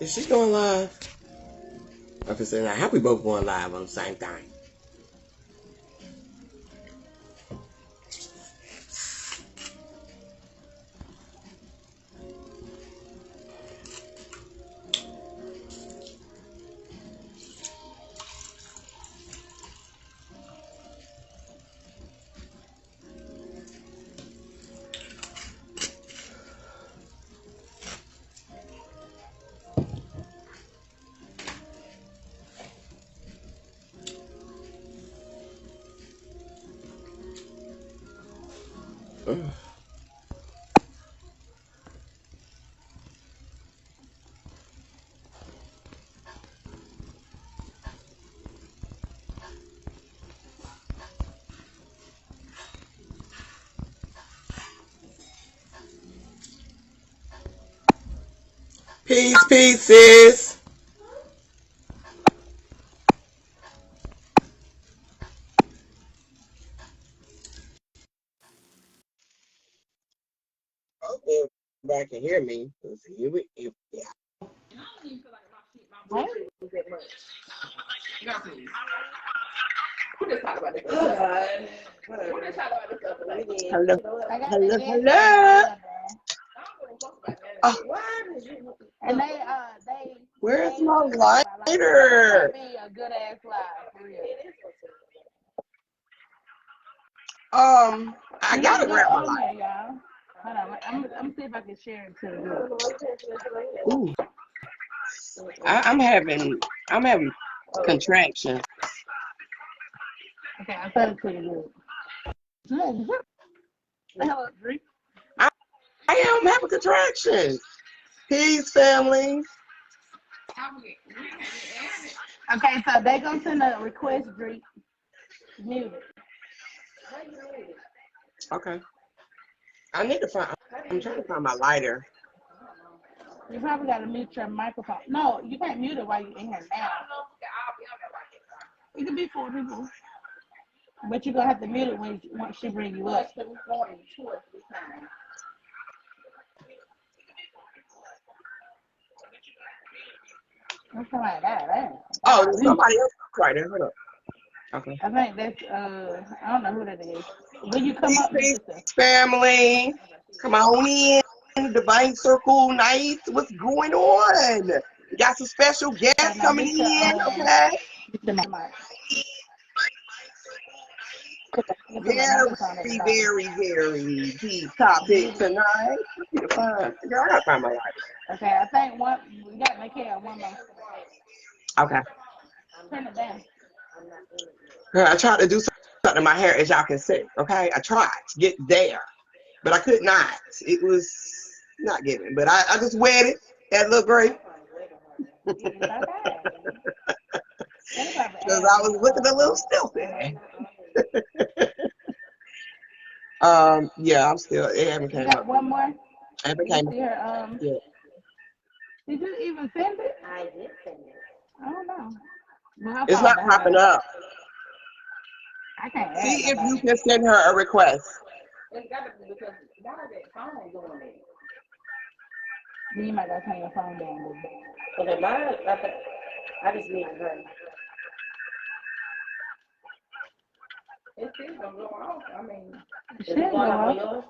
Is she going live? Okay, so now how we both going live on the same thing? Peace, pieces. Hope everybody can hear me. Let's see. Yeah. What? We just talked about this. We just talked about this other day. Hello, hello, hello. Oh, And they where's my lighter? be a good ass live for real. I gotta grab my lighter. There, y'all. Hold on, I'm see if I can share it to the group. Ooh, I'm having contractions. Okay, I sent it to the group. Hello, Drake. I am having contractions. Peace, family. Okay, so they gonna send a request, Drake. Muted. Okay. I'm trying to find my lighter. You probably gotta mute your microphone. No, you can't mute it while you're in here now. It could be 4 people. But you're gonna have to mute it once she bring you up. Something like that. Oh, there's somebody else right there. Hold up. Okay. I think that's I don't know who that is. When you come up, Peace, family. Come on in. Divine Circle Night. What's going on? We got some special guests coming in, okay? Very deep topic tonight. Girl, I gotta find my lighter. Okay, I think we got to make it one more. Okay. Turn it down. Girl, I tried to do something in my hair, as y'all can see. Okay, I tried to get there, but I could not. It was not giving. But I just wet it. That looked great. Because I was looking a little stupid. Yeah, I'm still. It haven't came up. One more. I haven't came up. Yeah. Did you even send it? I did send it. I don't know. Well, it's not popping up. I can't. See if you can send her a request. It's got to be because why is that phone doing it? You might gotta turn your phone down. Okay, mine. I just need her. It's still gonna go off. I mean, it should go off.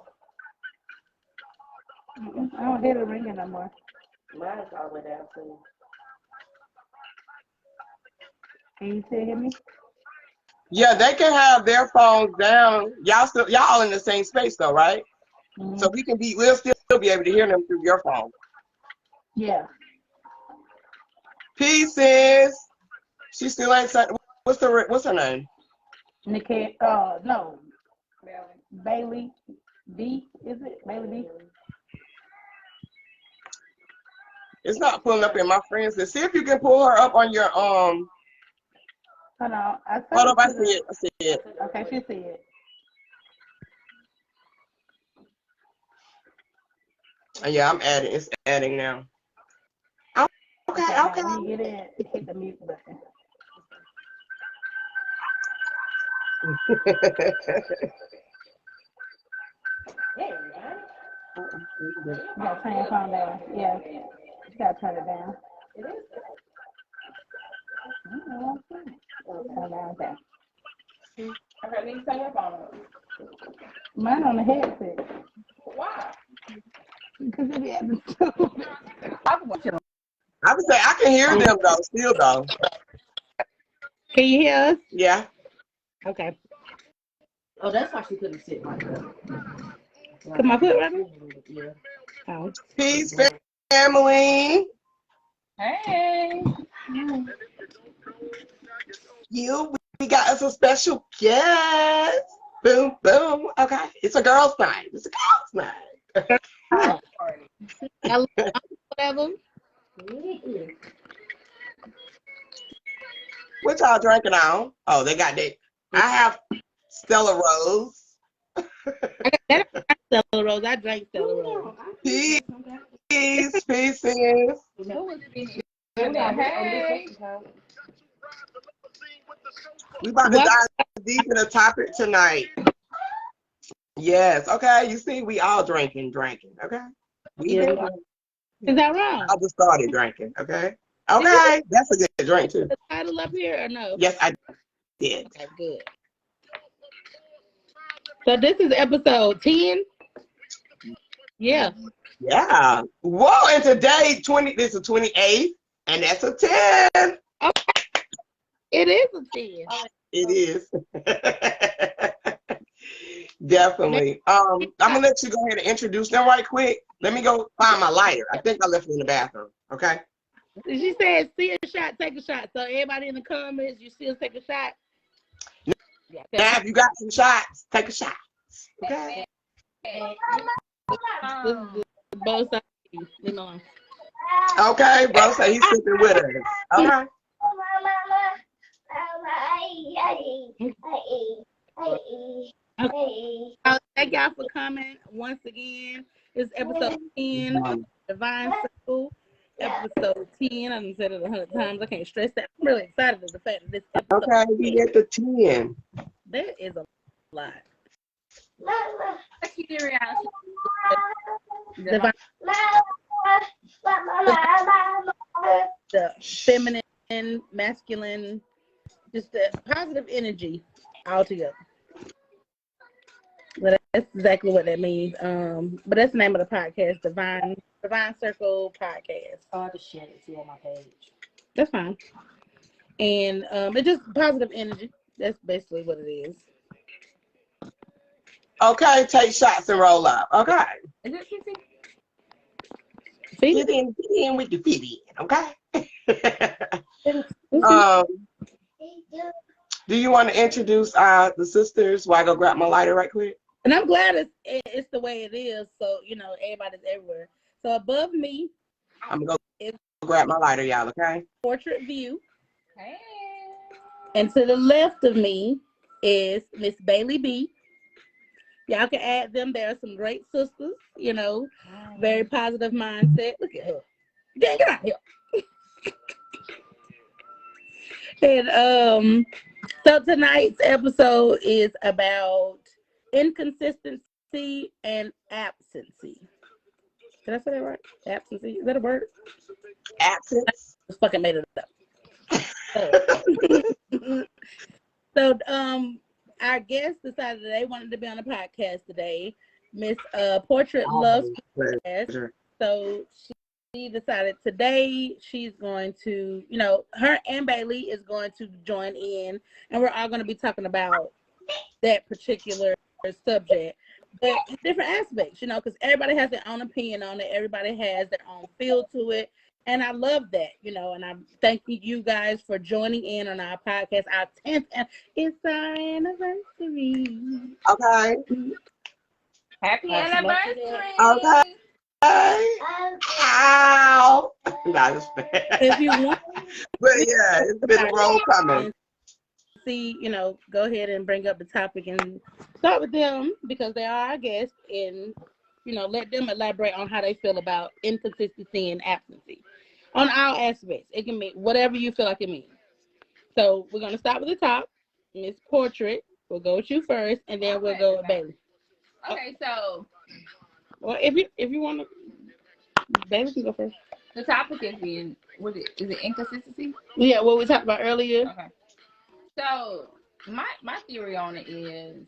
I don't hear the ringing no more. Mine's all the way down too. Can you still hear me? Yeah, they can have their phones down. Y'all in the same space though, right? Mm-hmm. So we'll still be able to hear them through your phone. Yeah. Pieces. She still ain't said. What's her name? Nikki. No. Bailey B. Is it Bailey B? It's not pulling up in my friends list. See if you can pull her up on your Hold on. Hold up, I see it. Okay, she see it. Yeah, I'm adding. It's adding now. Okay. When you get in, hit the mute button. You gotta turn your phone down. Yeah. gotta turn it down. It is. Turn down there. Okay, then you turn your phone up. Mine on the headset. Why? Because it be having to. I would say I can hear them though, still though. Can you hear us? Yeah. Okay. Oh, that's why she couldn't sit right there. Come my foot right Yeah. Oh. Peace, family. Hey. We got us a special guest. Boom, boom. Okay. It's a girl's night. It's a girl's night. Whatever. What y'all drinking on? Oh, they got that. I have Stella Rose. I got Stella Rose. I drank Stella Rose. Peace, pieces. Hey. We about to dive deep in the topic tonight. Yes, okay. You see, we all drinking. Okay. Is that wrong? I just started drinking. Okay. Okay, that's a good drink too. The title up here or no? Yes, I did. Okay, good. So this is episode 10. Yeah. Yeah. Whoa, and today this is 28th, and that's a 10. Okay. It is a 10. It is. Definitely. I'm gonna let you go ahead and introduce them right quick. Let me go find my lighter. I think I left it in the bathroom. Okay. She said, see a shot, take a shot. So everybody in the comments, you still take a shot? Yeah, now, if you got some shots, take a shot. Okay. This is both sides. Leave me alone. Okay, bro. So he's sipping with us. Okay. Thank y'all for coming once again. This is episode 10 of Divine Circle. Episode 10. I've said it 100 times. I can't stress that. I'm really excited at the fact that this episode. Okay, we at the 10. That is a lot. Divine, the feminine, masculine, just the positive energy altogether. But that's exactly what that means. But that's the name of the podcast, Divine Circle Podcast. Oh, I just shared it too on my page. That's fine. And it's just positive energy. That's basically what it is. Okay, take shots and roll up. Okay. Is it 50? Feed Get in with the fit in, okay? it. Do you want to introduce the sisters while I go grab my lighter right quick? And I'm glad it's the way it is, so everybody's everywhere. So above me, I'm gonna go grab my lighter, y'all. Okay. Portrait View. Hey. And to the left of me is Miss Bailey B. Y'all can add them. There are some great sisters, very positive mindset. Look at her. Get out here. And so tonight's episode is about inconsistency and absency. Did I say that right? Absency? Is that a word? Absence. I just fucking made it up. So our guest decided that they wanted to be on the podcast today. Miss Portrait loves podcast. So she decided today she's going to, her and Bailey is going to join in, and we're all going to be talking about that particular subject, but different aspects, because everybody has their own opinion on it. Everybody has their own feel to it. And I love that, and I'm thanking you guys for joining in on our podcast, our 10th, and it's our anniversary. Okay. Happy anniversary. Okay. Ow. If you want, but yeah, it's been a roll coming. See, go ahead and bring up the topic and start with them because they are our guests, and let them elaborate on how they feel about inconsistency and absency on all aspects. It can mean whatever you feel like it means. So we're gonna start with the top. Miss Portrait, we'll go with you first, and then we'll go with Bailey. Okay, so Well, if you want to, Bailey can go first. The topic is is it inconsistency? Yeah, what we talked about earlier. Okay. So my theory on it is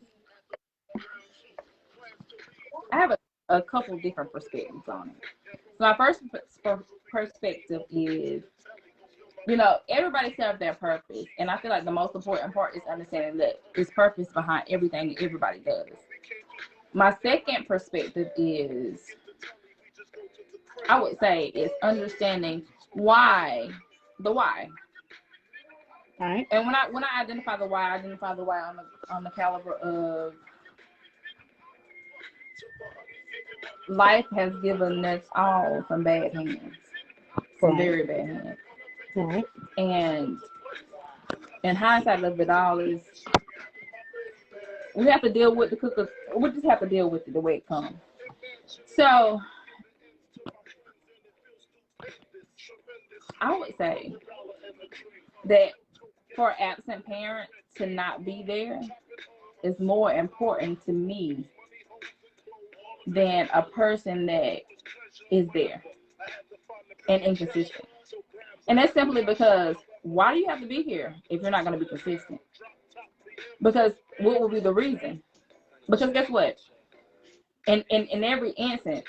I have a couple different perspectives on it. So my first perspective is, everybody serves their purpose, and I feel like the most important part is understanding that there's purpose behind everything that everybody does. My second perspective is, I would say, is understanding the why. All right. And when I identify the why, I identify the why on the caliber of life has given us all some bad hands, some very bad hands. Right. And in hindsight of it all is we have to deal with the cookers. We just have to deal with it the way it comes. So I would say that for absent parents to not be there is more important to me than a person that is there and inconsistent. And that's simply because why do you have to be here if you're not going to be consistent? Because what will be the reason? Because guess what? In every instance,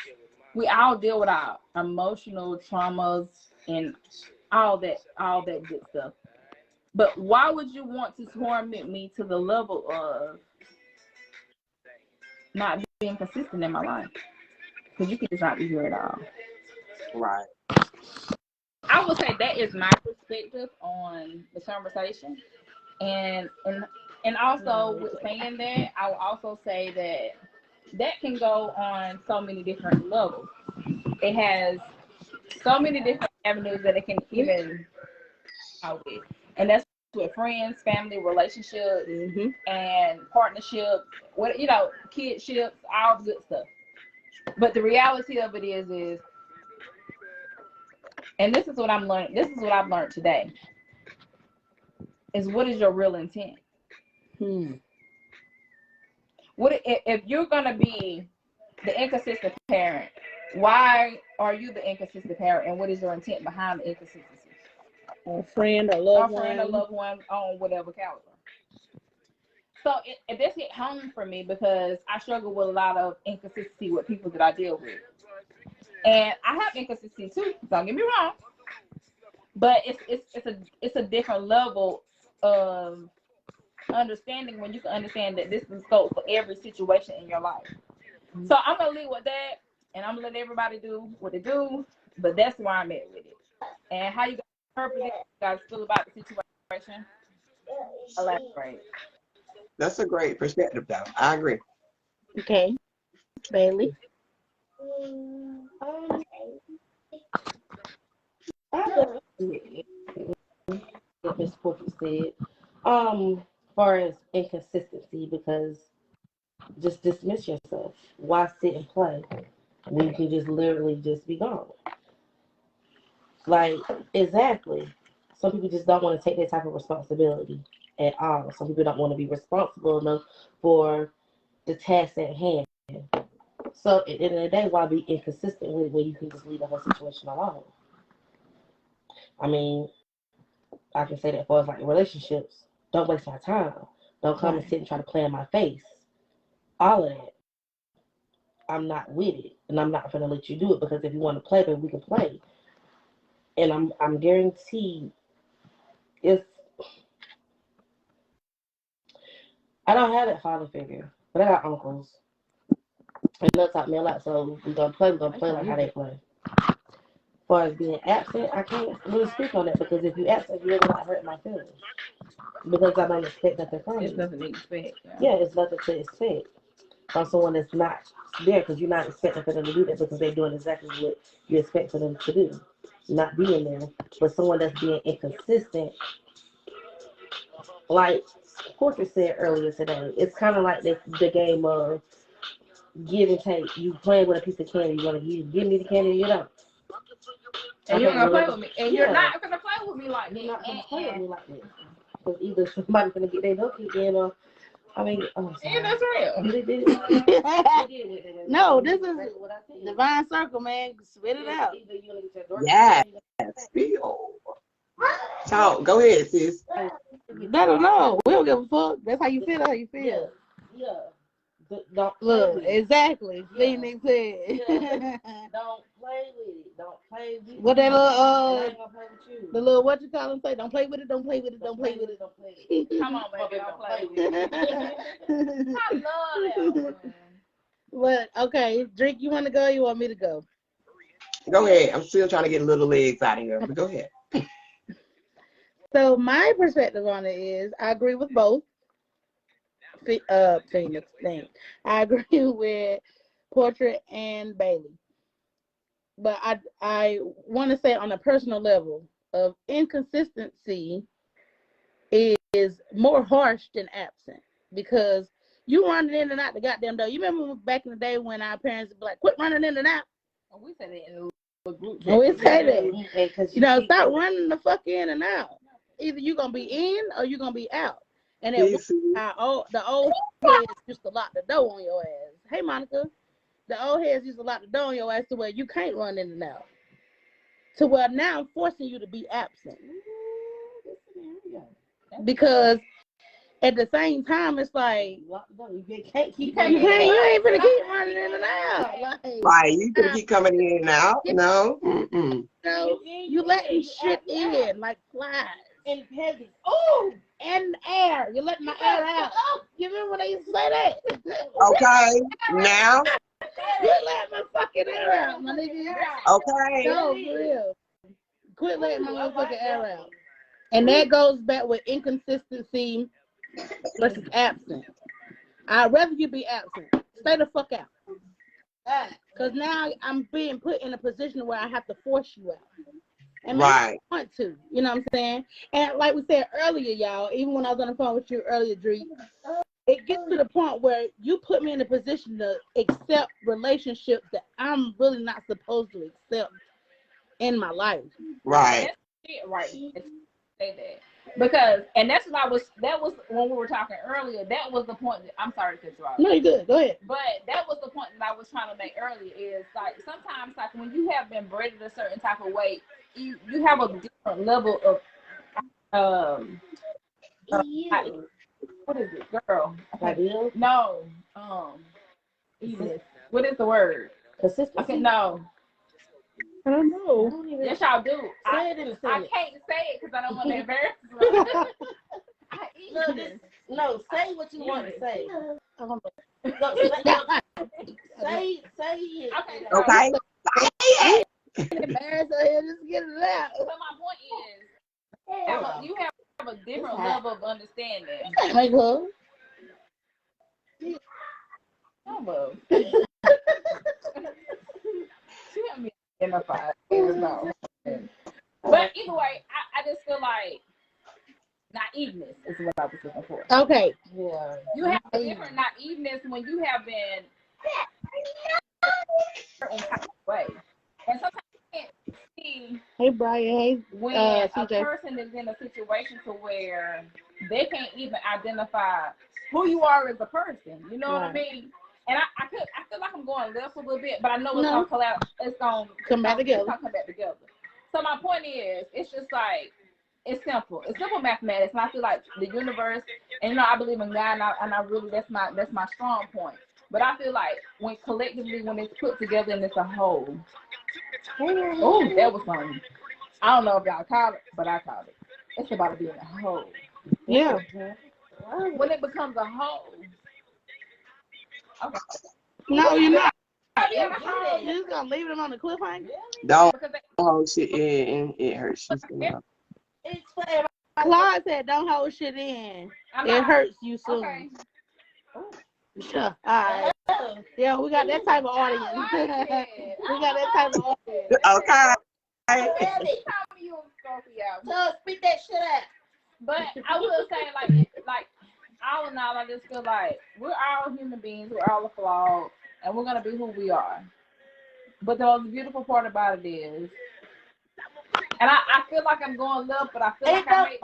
we all deal with our emotional traumas and all that good stuff. But why would you want to torment me to the level of not being consistent in my life? Because you can just not be here at all. Right. I would say that is my perspective on the conversation. And also with saying that, I will also say that can go on so many different levels. It has so many different avenues that it can even out with. And that's with friends, family, relationships, and partnerships, kidships, all good stuff. But the reality of it is, and this is what I'm learning. This is what I've learned today. Is what is your real intent? What if you're gonna be the inconsistent parent? Why are you the inconsistent parent, and what is your intent behind the inconsistency? A friend or loved one on whatever caliber. So this hit home for me because I struggle with a lot of inconsistency with people that I deal with, and I have inconsistency too. Don't get me wrong, but it's a different level of understanding when you can understand that this is scope for every situation in your life. So I'm gonna leave with that, and I'm gonna let everybody do what they do. But that's where I'm at with it, and how you guys interpret it, you guys feel about the situation. Elaborate. That's a great perspective, though. I agree. Okay, Bailey. What Miss Porter said. As far as inconsistency, because just dismiss yourself. Why sit and play when you can just literally just be gone? Like, exactly. Some people just don't want to take that type of responsibility at all. Some people don't want to be responsible enough for the task at hand. So at the end of the day, why be inconsistent with it when you can just leave the whole situation alone? I mean, I can say that as far as like relationships, don't waste my time. Don't come and sit and try to play in my face. All of that. I'm not with it. And I'm not gonna let you do it, because if you want to play, then we can play. And I'm guaranteed if I don't have that father figure, but I got uncles. And they'll talk me a lot, so we're gonna play like how they play. As far as being absent, I can't really speak on that, because if you're absent, you're not hurt my feelings. Because I don't expect nothing from you. It's nothing to expect. Yeah, it's nothing to expect from someone that's not there, because you're not expecting for them to do that, because they're doing exactly what you expect for them to do, not being there. But someone that's being inconsistent, like Porter said earlier today, it's kind of like the game of give and take. You playing with a piece of candy, you want to give me the candy, you don't. And you're gonna play with me, and you're not gonna play with me like that. You're not gonna play with me like that, because either somebody's gonna get their door kicked in, or I mean, Yeah, that's real. No, this is divine circle, man. Spit it out. Yes. Spill. Talk. Go ahead, sis. Let them know. We don't give a fuck. That's how you feel. How you feel. Yeah. Don't Look, exactly. Phoenix said. Don't play with it. Don't play with it. What that little I ain't gonna play with you. the little what you call them say? Don't play with it. Don't play with it. Don't play with it. Don't play with it. Come on, baby, don't play with it. I love that one. But okay, Drink, you want to go? Or you want me to go? Go ahead. I'm still trying to get little legs out of here, but go ahead. So my perspective on it is, I agree with both. Phoenix thing. I agree with Portrait and Bailey, but I want to say on a personal level of inconsistency is more harsh than absent, because you running in and out the goddamn door. You remember back in the day when our parents would be like, quit running in and out? We said it in a group. We say that. Stop running the fuck in and out. Either you're going to be in or you're going to be out. And at the old heads used to lock the door on your ass. Hey, Monica. The old heads used to lock the door on your ass to where you can't run in and out. To where now I'm forcing you to be absent. Because at the same time, it's like, you ain't gonna keep running in and out. Right, you gonna keep coming in and out? No. No, you letting shit in like flies. And heavy. Oh, and air. You're letting my air out. You remember when they used to say that? Okay, now. You let my fucking air out, my nigga. Okay. No, for real. Quit letting my motherfucking air out. And that goes back with inconsistency versus absent. I'd rather you be absent. Stay the fuck out. Because now I'm being put in a position where I have to force you out. And right. I want to. You know what I'm saying? And like we said earlier, y'all, even when I was on the phone with you earlier, Dree, it gets to the point where you put me in a position to accept relationships that I'm really not supposed to accept in my life. Right. That's it, right. Say that. Because, and that was when we were talking earlier, that was the point I'm sorry to cut you off. No, you're good. Go ahead. But that was the point that I was trying to make earlier, is like sometimes like when you have been bred a certain type of way, you have a different level of what is it, girl? No. What is the word? Consistency. Okay, no. I don't know. Yes, y'all do. I can't say it because I don't want to embarrass myself. No, say what you want to say. Say it. Okay. Embarrass her, just get it out. So my point is, you have a different level of understanding. Make love. Almost. She helped me identify. No. But either way, I just feel like naiveness is what I was looking for. Okay. Yeah. You have a different naiveness when you have been a certain type of way. And sometimes you can't see when a person is in a situation to where they can't even identify who you are as a person. You know what I mean? And I feel like I'm going left a little bit, but I know it's gonna collapse. It's gonna come back together. So my point is, it's just like, it's simple. It's simple mathematics, and I feel like the universe, and I believe in God, and I really that's my strong point. But I feel like when collectively, when it's put together and it's a whole. Oh, that was something. I don't know if y'all call it, but I call it. It's about being a whole. Yeah. When it becomes a whole. Okay. No, you're not. You're just gonna leave them on the cliffhanger? Don't hold shit in. It hurts. Claude said, "Don't hold shit in. It hurts you soon." Okay. Sure. All right. Yeah, we got that type of audience. We got that type of audience. Okay. So speak that shit out. But I will say, like all in all, I just feel like we're all human beings. We're all flawed, and we're gonna be who we are. But the most beautiful part about it is, and I feel like I'm going left, but I feel like I'm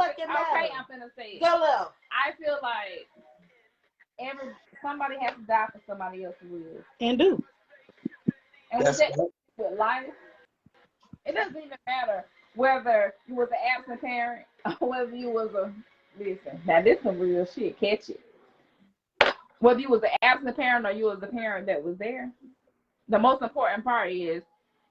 finna say it. Go left. I feel like somebody has to die for somebody else to live. And do. And with that, with life, it doesn't even matter whether you was an absent parent or whether you was listen, now this some real shit, catch it. Whether you was an absent parent or you was the parent that was there, the most important part is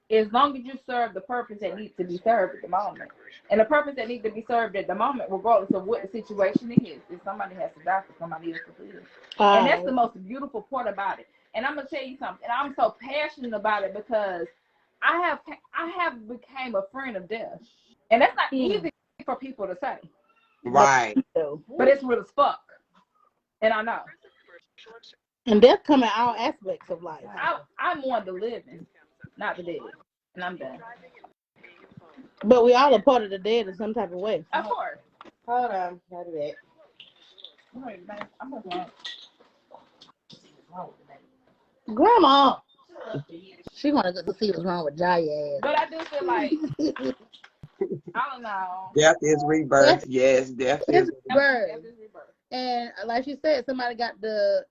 as long as you serve the purpose that needs to be served at the moment. And the purpose that needs to be served at the moment, regardless of what the situation is somebody has to die for somebody else to live. And that's the most beautiful part about it. And I'm gonna tell you something, and I'm so passionate about it because I have became a friend of death. And that's not easy for people to say. Right. But it's real as fuck. And I know. And death come in all aspects of life. I'm on the living, not the dead. And I'm done. But we all are part of the dead in some type of way. Of course. Hold on. How do that? I'm gonna Grandma. She wanna go to see what's wrong with Jaya. But I do feel like I don't know. Death is rebirth. Yes, death is rebirth. And like she said, somebody got to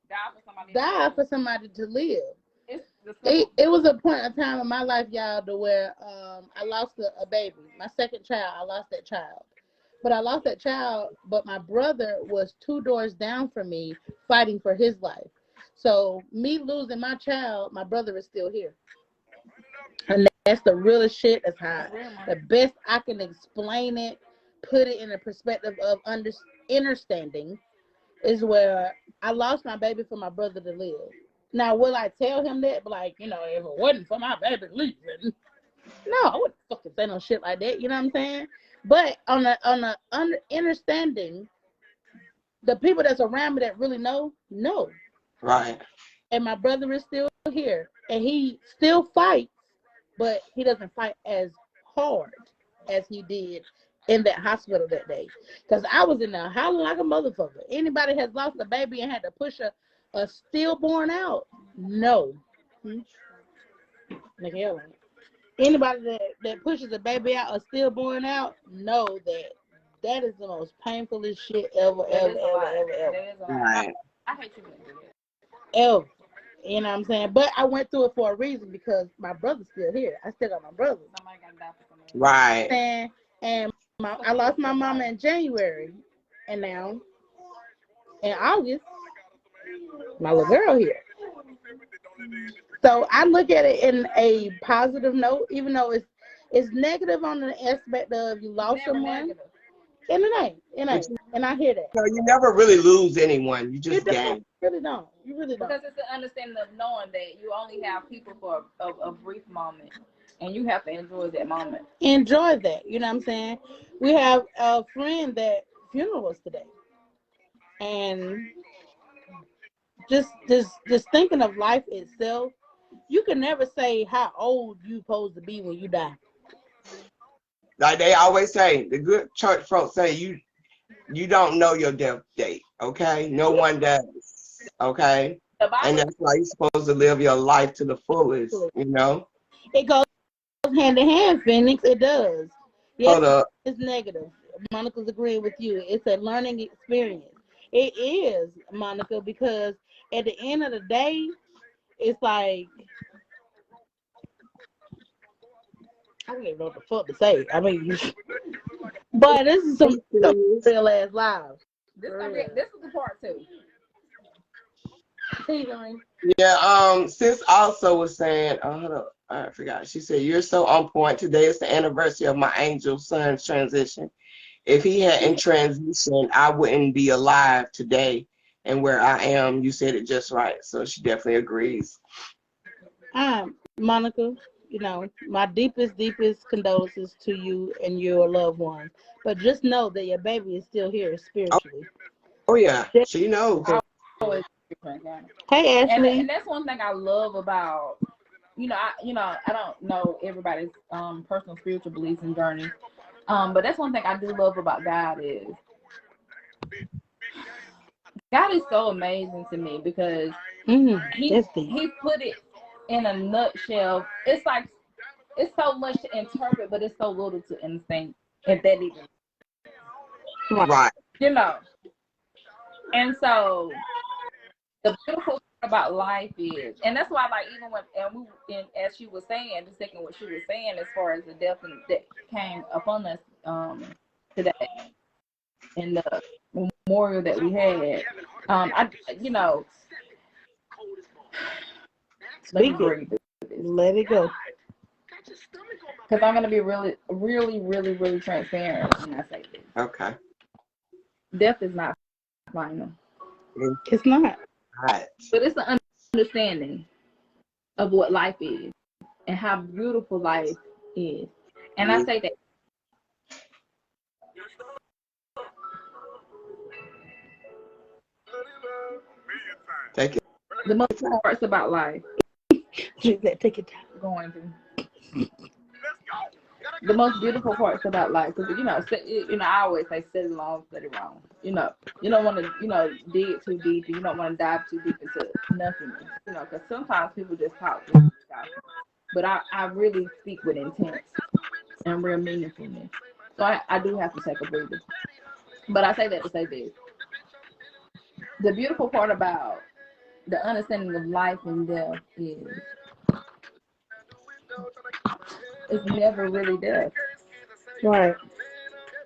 die for somebody to live. It was a point of time in my life, y'all, to where I lost a baby. My second child, I lost that child. But I lost that child, but my brother was 2 doors down from me fighting for his life. So me losing my child, my brother is still here. And that's the realest shit. That's how the best I can explain it, put it in a perspective of understanding, is where I lost my baby for my brother to live. Now, will I tell him that? But like, you know, if it wasn't for my baby leaving, no, I wouldn't fucking say no shit like that. You know what I'm saying? But on the understanding, the people that's around me that really know. right. And my brother is still here, and he still fights, but he doesn't fight as hard as he did in that hospital that day. Because I was in there howling like a motherfucker. Anybody has lost a baby and had to push a stillborn out? No. Anybody that pushes a baby out or stillborn out, know that is the most painfulest shit ever. Right. I hate you. Ever. You know what I'm saying? But I went through it for a reason because my brother's still here. I still got my brother. Right. And I lost my mama in January. And now, in August, my little girl here. So I look at it in a positive note, even though it's negative on the aspect of you lost someone. And it ain't. And I hear that. So you never really lose anyone. You just gain. You really don't. Because it's an understanding of knowing that you only have people for a brief moment. And you have to enjoy that moment. Enjoy that. You know what I'm saying? We have a friend that funeral was today. And just thinking of life itself, you can never say how old you supposed to be when you die. Like they always say, the good church folks say you don't know your death date, okay? No one does, okay? And that's why you're supposed to live your life to the fullest, you know? It goes hand in hand, Phoenix. It does. Yes, Hold up. It's negative. Monica's agreeing with you. It's a learning experience. It is, Monica, because at the end of the day, it's like, I don't even know what the fuck to say. I mean, but this is some real ass lives. This is the part 2. Yeah, sis also was saying, hold up, I forgot. She said, you're so on point. Today is the anniversary of my angel son's transition. If he hadn't transitioned, I wouldn't be alive today and where I am. You said it just right. So she definitely agrees. Monica, you know, my deepest condolences to you and your loved ones. But just know that your baby is still here spiritually. Oh yeah, she knows. Hey, Ashley. And that's one thing I love about, I don't know everybody's personal spiritual beliefs and journey. But that's one thing I do love about God is so amazing to me because he put it in a nutshell. It's like it's so much to interpret, but it's so little to understand. If that even right, And so the beautiful thing about life is, and that's why, like, even when as she was saying, the second what she was saying, as far as the death that came upon us today, in the memorial that we had, Speak it. Let it go. Because I'm gonna be really, really, really, really transparent when I say this. Okay. Death is not final. It's not. Right. But it's the understanding of what life is and how beautiful life is. And I say that Take it. the most parts about life Take it down. going through. The most beautiful parts about life, because I always say set it long, set it wrong. You don't want to dig too deep, and you don't want to dive too deep into nothingness. Because sometimes people just talk, but I really speak with intent and real meaningfulness. So I do have to take a breather. But I say that to say this: the beautiful part about the understanding of life and death is it's never really death. Right.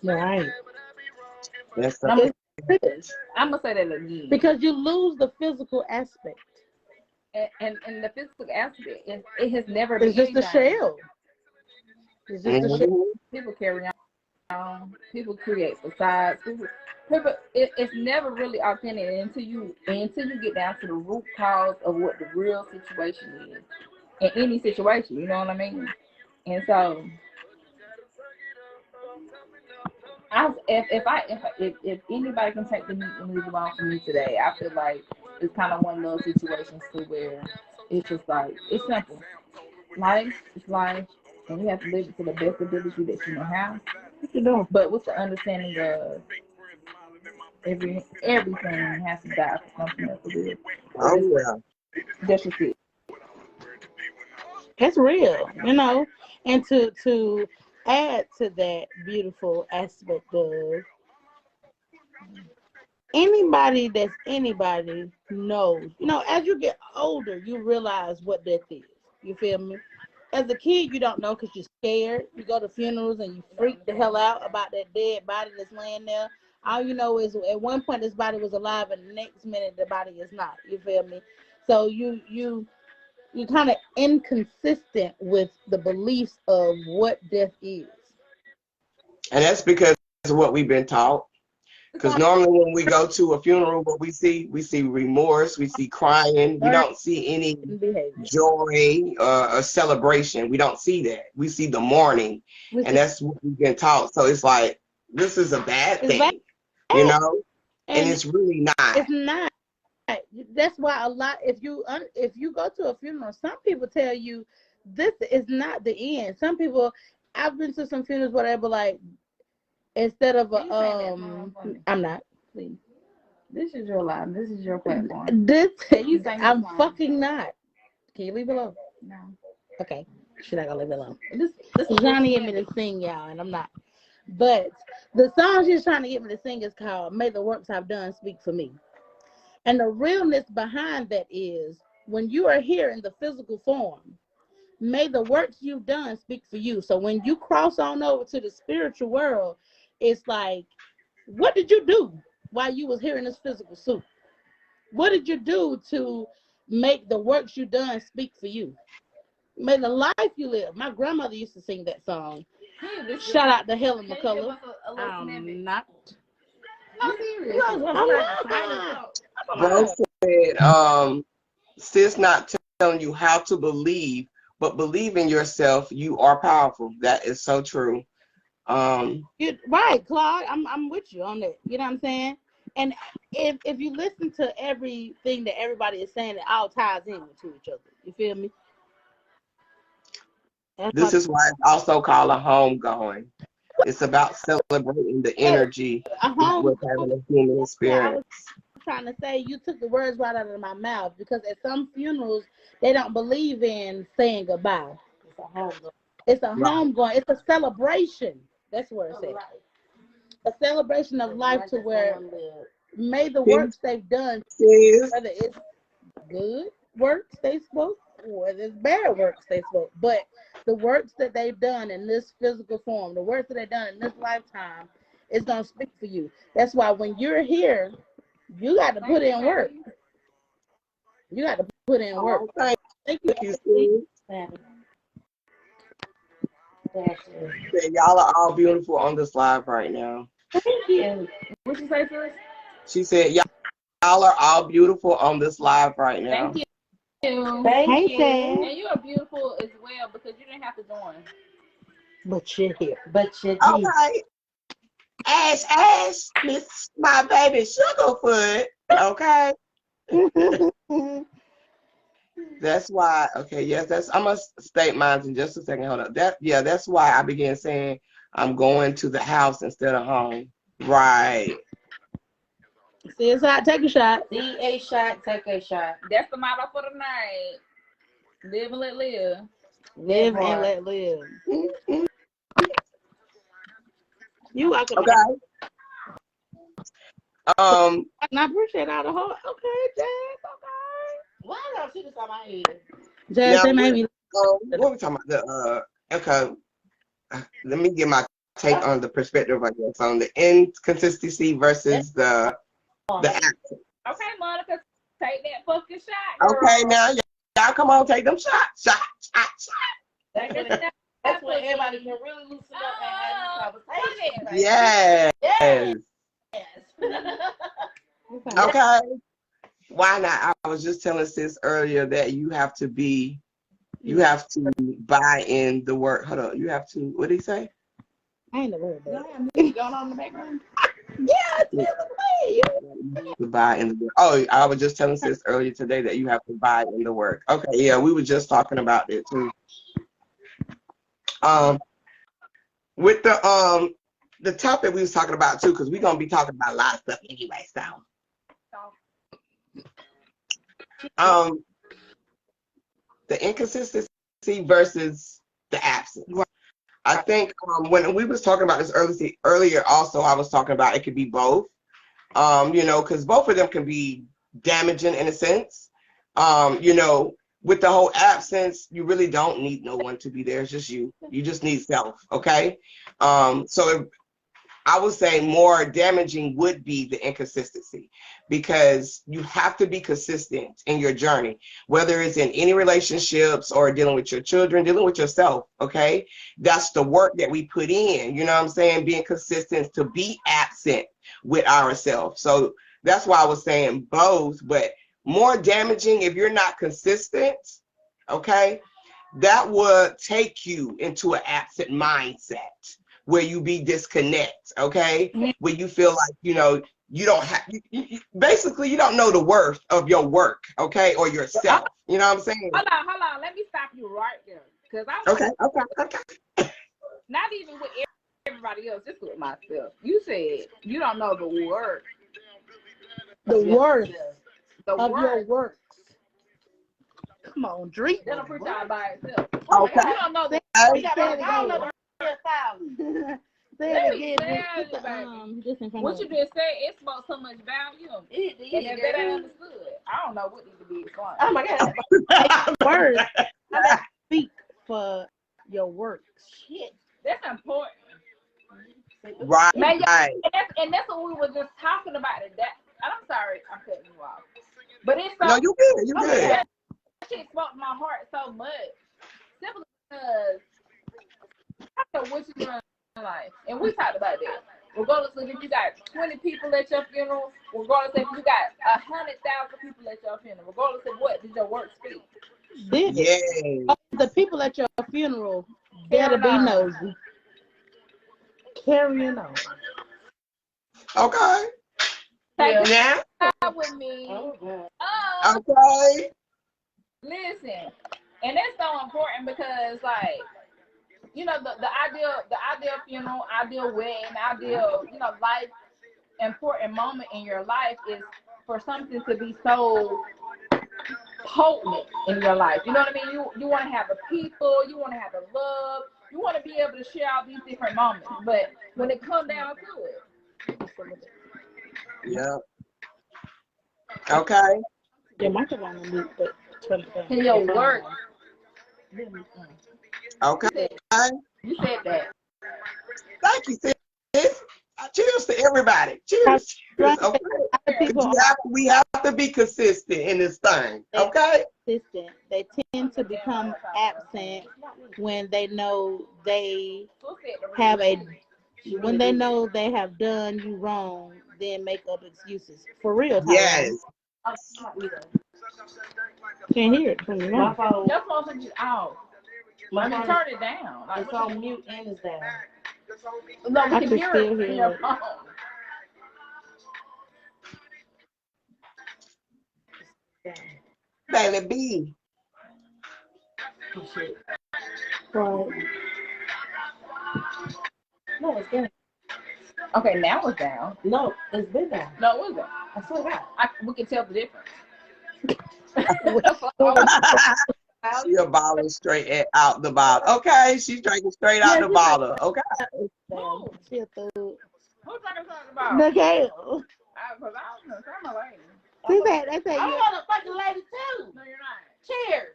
Right. Yes, I'm gonna say that again. Because you lose the physical aspect. And the physical aspect, it has never been. It's just a shell. It's just a shell. People carry on. People create facades. It's never really authentic until you get down to the root cause of what the real situation is in any situation. You know what I mean? And so, if anybody can take the meat and leave it alone from me today, I feel like it's kind of one of those situations to where it's just like, it's simple. Life is life, and you have to live it to the best ability that you know how. But with the understanding of everything has to die for something else to live. Oh yeah. That's just it. It's real, and to add to that beautiful aspect of anybody knows, as you get older, you realize what death is. You feel me? As a kid, you don't know because you're scared. You go to funerals and you freak the hell out about that dead body that's laying there. All you know is at one point this body was alive and the next minute the body is not. You feel me? So you're kind of inconsistent with the beliefs of what death is. And that's because of what we've been taught. Because normally when we go to a funeral, what we see remorse, we see crying. We don't see any joy or celebration. We don't see that. We see the mourning. And that's what we've been taught. So it's like, this is a bad thing, And it's really not. It's not. That's why a lot, if you go to a funeral, some people tell you this is not the end. Some people, I've been to some funerals where they were like, instead of I'm not. Please. This is your life. This is your platform. I'm fucking not. Can you leave it alone? No. Okay. She's not gonna leave it alone. This Johnny get me to sing, y'all, and I'm not. But the song she's trying to get me to sing is called "May the Works I've Done Speak for Me." And the realness behind that is when you are here in the physical form, may the works you've done speak for you. So when you cross on over to the spiritual world, it's like, what did you do while you was here in this physical suit? What did you do to make the works you done speak for you? May the life you live. My grandmother used to sing that song. Shout out to Helen McCullough. I'm not. I'm serious. Bro said, sis not telling you how to believe, but believe in yourself. You are powerful. That is so true. Right, Claude. I'm with you on that. You know what I'm saying? And if you listen to everything that everybody is saying, it all ties in to each other. You feel me? This is why it's also called a homegoing. It's about celebrating the energy with having a human experience. I was trying to say, you took the words right out of my mouth, because at some funerals they don't believe in saying goodbye. It's a homegoing. It's a celebration. That's where it's at. A celebration of life, to where may the works they've done, whether it's good works they spoke, whether it's bad works they spoke. But the works that they've done in this physical form, the works that they've done in this lifetime, is gonna speak for you. That's why when you're here, you got to put in work. You got to put in work. Thank you, Steve. Y'all are all beautiful on this live right now. Thank you. What you say first? She said, y'all are all beautiful on this live right now. Thank you. Thank you. And you are beautiful as well because you didn't have to join. But you're here. Okay. Ash, Miss my baby Sugarfoot. Okay. That's why. Okay, yes, I'm gonna state mine in just a second. Hold up. That's why I began saying I'm going to the house instead of home. Right. See, it's hot. Take a shot. See a shot, take a shot. That's the motto for the night. Live and let live. Live and let live. You welcome. Okay. And I appreciate all the whole. Okay, Jazz. Okay. Why don't she just on my head? Jazz, that made me. What are we talking about? Okay. Let me get my take on the perspective of this on the inconsistency versus the action. Okay, Monica, take that fucking shot. Girl. Okay, now y'all come on, take them shots. That's when everybody can really loosen up and have this conversation. Yes. Yes. Okay. Why not? I was just telling sis earlier that you have to buy in the work. Hold on. You have to, what did he say? I ain't never heard that. Going on in the background? Yeah, it's To buy in the work. Oh, I was just telling sis earlier today that you have to buy in the work. Okay, yeah, we were just talking about it too. With the topic we was talking about too, because we're gonna be talking about a lot of stuff anyway. So, the inconsistency versus the absence. I think when we was talking about this earlier, also I was talking about it could be both. Because both of them can be damaging in a sense. With the whole absence, you really don't need no one to be there. It's just you. You just need self. Okay. So I would say more damaging would be the inconsistency, because you have to be consistent in your journey, whether it's in any relationships or dealing with your children, dealing with yourself. Okay. That's the work that we put in, you know what I'm saying? Being consistent to be absent with ourselves. So that's why I was saying both, but more damaging if you're not consistent. Okay. That would take you into an absent mindset where you be disconnect, okay? Where you feel like, you don't have, basically you don't know the worth of your work, okay? Or yourself, you know what I'm saying? Hold on, let me stop you right there. Because Okay. Not even with everybody else, just with myself. You said you don't know the worth. the worth of worth. your works. Come on, drink. That'll put y'all by itself. Okay. You don't know the Say it again. What you just said, it spoke so much value. And if that ain't understood, I don't know what needs to be explained. Oh my God. Words. Speak for your works. Shit. That's important. Right. Man, and that's what we were just talking about today. I'm sorry, I'm cutting you off. But it's so. No, you good. You good. That shit spoke my heart so much. Simply because I don't know what you're doing in life. And we talked about that. Regardless of if you got 20 people at your funeral, regardless if you got 100,000 people at your funeral, regardless of what did your work speak. Yeah. The people at your funeral better be nosy. Carrying on. Okay. Take it with me. Okay. Listen, and that's so important because, like, the ideal funeral, ideal wedding, ideal, life important moment in your life is for something to be so potent in your life. You know what I mean? You want to have the people, you want to have the love, you want to be able to share all these different moments. But when it comes down to it, yeah. Okay. Your microphone on mute, but turn it down. Can your work? Okay. You said that. Thank you, sis. Cheers to everybody. Cheers. Cheers. Okay. We have to be consistent in this thing. Okay. Consistent. They tend to become absent when they know they have done you wrong, then make up excuses. For real, Tyron. Yes. Can't hear it from your My phone. Your phone is out. Let me turn it down. Like, It's on mute and it's down. No, we I can can hear still it hear in your it. phone. Baby B. Oh, shit. Right. No, it's down. Okay, now it's down. No, it's been down. No, it wasn't. I swear to God. We can tell the difference. She a bottle straight out the bottle. Okay, she's drinking straight out the bottle. Okay. She a fool. Who's talking about? The girl. Because I was going to say my lady. She said, they say I'm you. a fucking lady too. No, you're not. Cheers.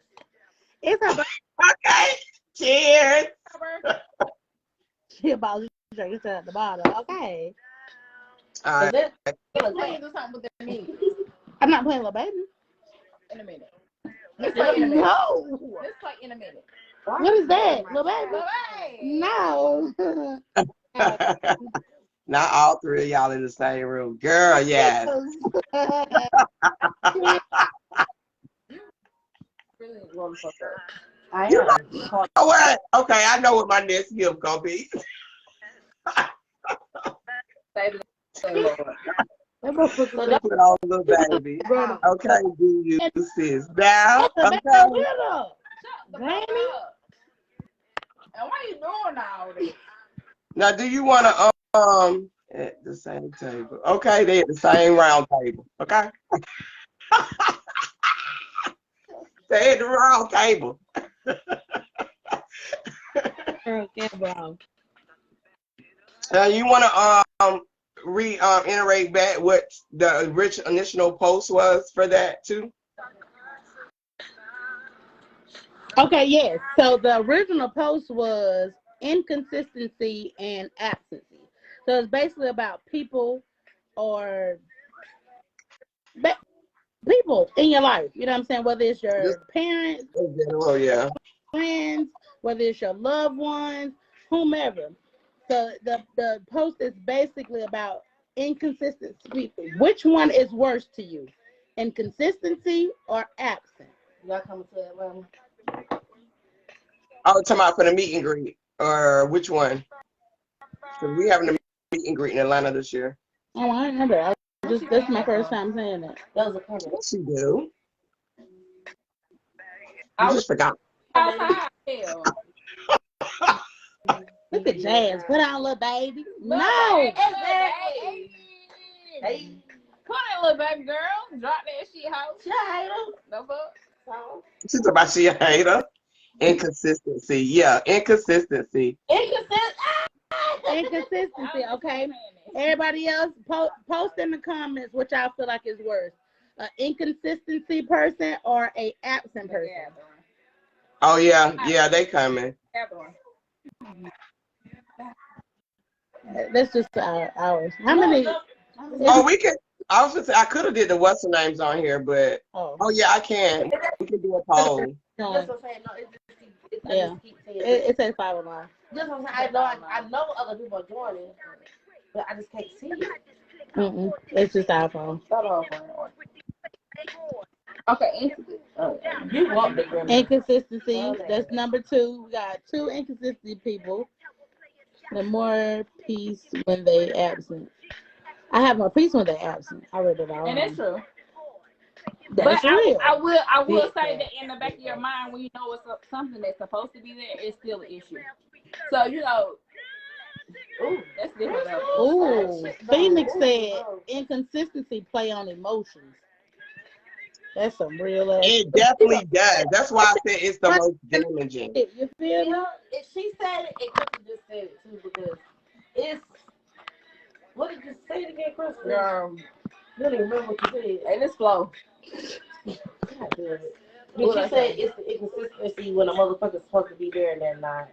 It's her Okay. Cheers. She about to drink it at the bottom. Okay. All right. Let's play do something with the music I'm not playing Lil Baby. in a minute. Let's play in a minute. No. Let's play in a minute. What is that? Lil Baby? No. Not all three of y'all in the same room. Girl, yes. Really want to fuck up. I You am. know what? Okay, I know what my next gift gonna be. Baby, Lord. Put on Little Baby. Okay, do you sis? Now, okay. Granny? And why you doing all this? Now, do you want to at the same table? Okay, they at the same round table. Okay. They at the round table. You want to reiterate back what the initial post was for that too? Okay, yes. So the original post was inconsistency and absency. So it's basically about people or people in your life. You know what I'm saying? Whether it's your parents, yeah, friends, whether it's your loved ones, whomever. So the post is basically about inconsistency. Which one is worse to you? Inconsistency or absent? Y'all coming to Atlanta? Oh, talking about for the meet and greet, or which one? Because we having a meet and greet in Atlanta this year. Oh, I remember. This is my first time saying that. That was a comment. Yes, you do. I just forgot. Look at Jazz. Put on Little Baby. No. Hey. Put on Little Baby girl. Drop that shit, hoe. She a hater. No fuck. She's talking about she a hater. Inconsistency. Yeah, inconsistency. Inconsistency, okay? Everybody else, post in the comments what y'all feel like is worse. An inconsistency person or a absent person? Oh, yeah, they coming. That's just ours. How many? Oh, we can. I was just say I could have did the what's the names on here, but oh yeah, I can. We can do a poll. That's what I'm saying. No, it says 509. Just what I'm saying. I know other people are joining, but I just can't see it. It's just our phone. Okay, you want the inconsistency. That's number 2. We got 2 inconsistent people. The more peace when they absent. I have more peace when they're absent. I read it all. And that's true. That's real. I will say that in the back of your mind, when you know it's something that's supposed to be there, it's still an issue. So that's different. Phoenix said inconsistency play on emotions. That's some real ass. It definitely does. That's why I said it's the most damaging. You feel me? If she said it, Crystal just said it too, because it's. What did you say it again, Crystal? You don't even remember what you said. And it's flow. But you said it's the inconsistency when a motherfucker's supposed to be there and they're not.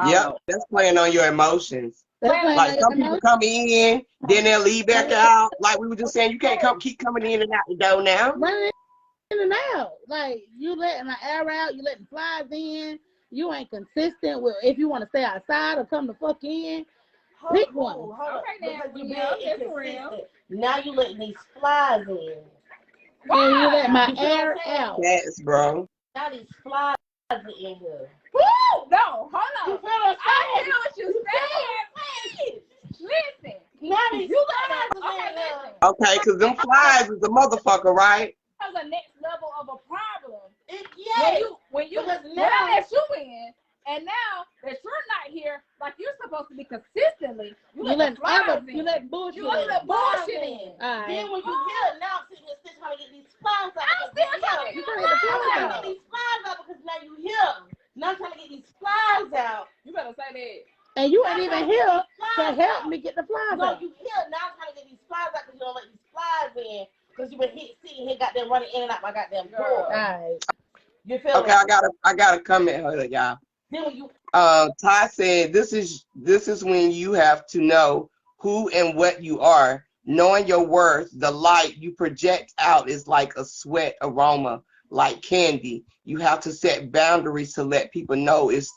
Yep, that's playing on your emotions. Like some people come in, then they'll leave back out. Like we were just saying, you can't keep coming in and out the door now. Running in and out. Like you letting the air out, you letting flies in. You ain't consistent with if you want to stay outside or come the fuck in. Pick one. Okay, now now you letting these flies in. And you let my air out. Yes, bro. Now these flies are in here. Woo! No, hold on. I hear what you're saying. Listen. Now these flies are in here. Okay, because them flies is a motherfucker, right? That's the next level of a problem. Yes. When you let you in, and now that you're not here, like you're supposed to be consistently, you let bullshit in. Right. Then when you hear it, now I'm sitting here still trying to get these flies out. I'm still trying to get these flies out because now you hear them. Now I'm trying to get these flies out. You better say that. And you ain't even here to help me get the flies out. No, you hear now I'm trying to get these flies out because you don't let these flies in because you been sitting here goddamn running in and out my goddamn door. Right. You feel okay? I gotta comment her, y'all. Ty said this is when you have to know who and what you are. Knowing your worth, the light you project out is like a sweat aroma, like candy. You have to set boundaries to let people know it's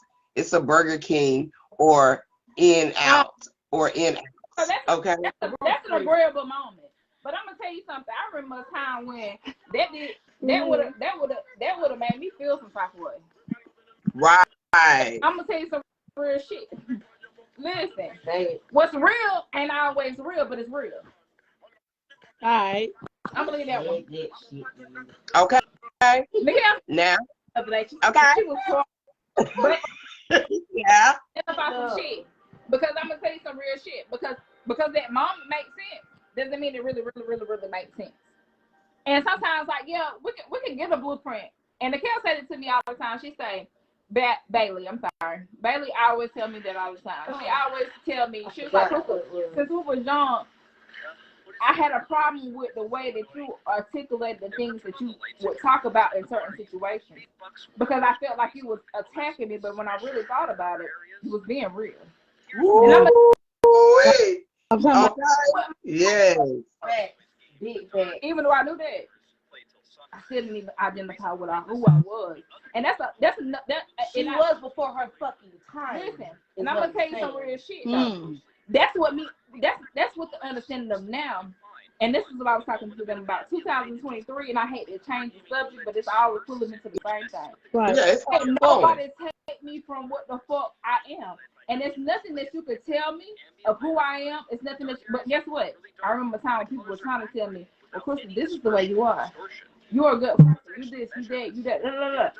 a Burger King or in out. So that's an agreeable moment. But I'm gonna tell you something. I remember a time when that would have made me feel some type of way. Right. I'm gonna tell you some real shit. Listen, what's real ain't always real, but it's real. All right. I'm gonna leave that one. Okay. Now. Okay. She was but yeah. about some shit. Because I'm gonna tell you some real shit. Because that moment makes sense doesn't mean it really makes sense. And sometimes like we can get a blueprint. And the Kel said it to me all the time. She say, Bailey, I'm sorry. Bailey always tell me that all the time. She always tell me, she was like, since we was young, I had a problem with the way that you articulated the things that you would talk about in certain situations. Because I felt like you was attacking me, but when I really thought about it, you was being real. Okay. Yes. Big fact. Even though I knew that, I still didn't even identify who I was. And she was before her fucking time. Listen, and I'm gonna tell you some real shit though. That's what the understanding of now. And this is what I was talking to them about 2023, and I hate to change the subject, but it's always pulling into the same thing. Right. Yeah, it's nobody take me from what the fuck I am. And there's nothing that you could tell me of who I am. It's nothing but guess what? I remember a time when people were trying to tell me, well, Kristen, this is the way you are. You're a good person. You this, you that, you that, blah, blah, blah.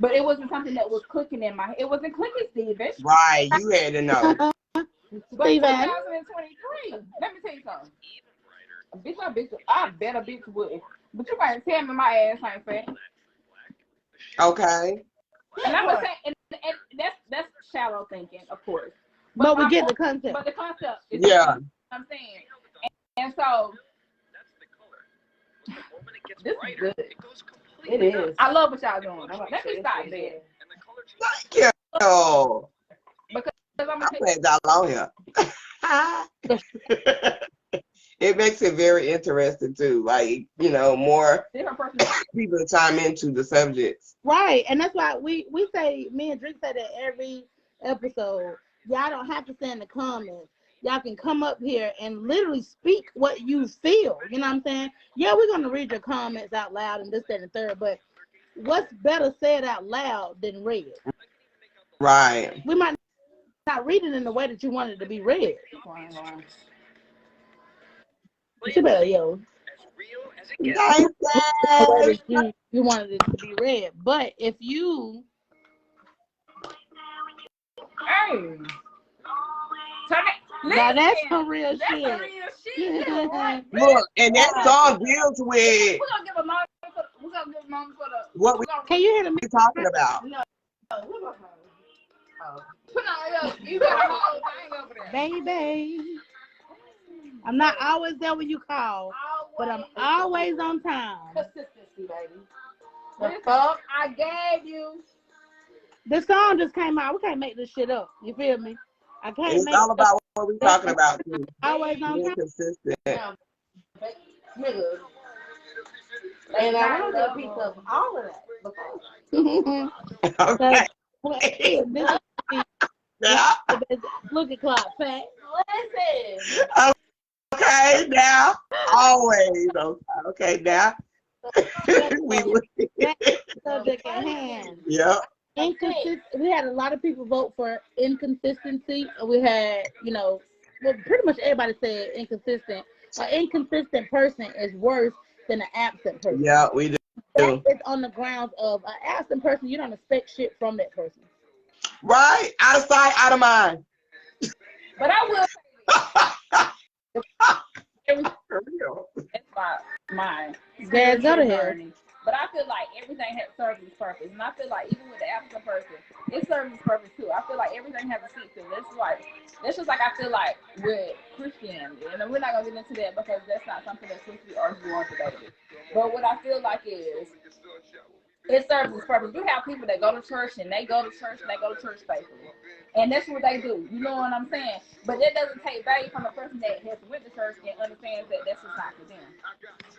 But it wasn't something that was clicking in my head. It wasn't clicking, Steven. Right, you had to know. But 2023, let me tell you something. I bet a bitch would. But you can't tell me my ass ain't fat. Okay. And I'm gonna say, and that's shallow thinking, of course. But we get the concept. But the concept is what I'm saying. And so this is good. It is. I love what y'all doing. Let me stop there. Thank you. Because I'm glad y'all on here. It makes it very interesting too. Like, more people to chime into the subjects. Right. And that's why we say, me and Drake say that every episode. Y'all don't have to say in the comments. Y'all can come up here and literally speak what you feel. You know what I'm saying? Yeah, we're going to read your comments out loud and this, that, and the third. But what's better said out loud than read? Right. We might not read it in the way that you want it to be read. You better, yo. You wanted it to be read. But if you... Hey. Now that's some real shit. That's some real shit. Right? Look, and that song deals with. We're gonna give a moment for the. What can you hear me talking about? No. Put on you got a whole thing over there. Baby. I'm not always there when you call, but I'm always on time. Consistency. baby. The fuck I gave you. The song just came out. We can't make this shit up. You feel me? I can't It's make all about what we're talking about, too. always on Being time. consistent. Nigga. And I really did a piece of all of that before. Okay. Yeah. Yeah. Look at Clock Fat. Listen. Okay, now. Always. Okay, now. We Subject at hand. Yeah. We had a lot of people vote for inconsistency. We had, well, pretty much everybody said inconsistent. An inconsistent person is worse than an absent person. Yeah, we do. That is on the grounds of an absent person. You don't expect shit from that person. Right? Out of sight, out of mind. But I will For real. it's mine. Dad, go to hell. But I feel like everything serves its purpose. And I feel like even with the absent person, it serves its purpose too. I feel like everything has a seat to it. That's just like I feel like with Christianity. And we're not going to get into that because that's not something that's supposed to be argued or debated. But what I feel like is it serves its purpose. You have people that go to church and they go to church faithfully. And that's what they do. You know what I'm saying? But that doesn't take value from a person that has went to church and understands that that's just not for them.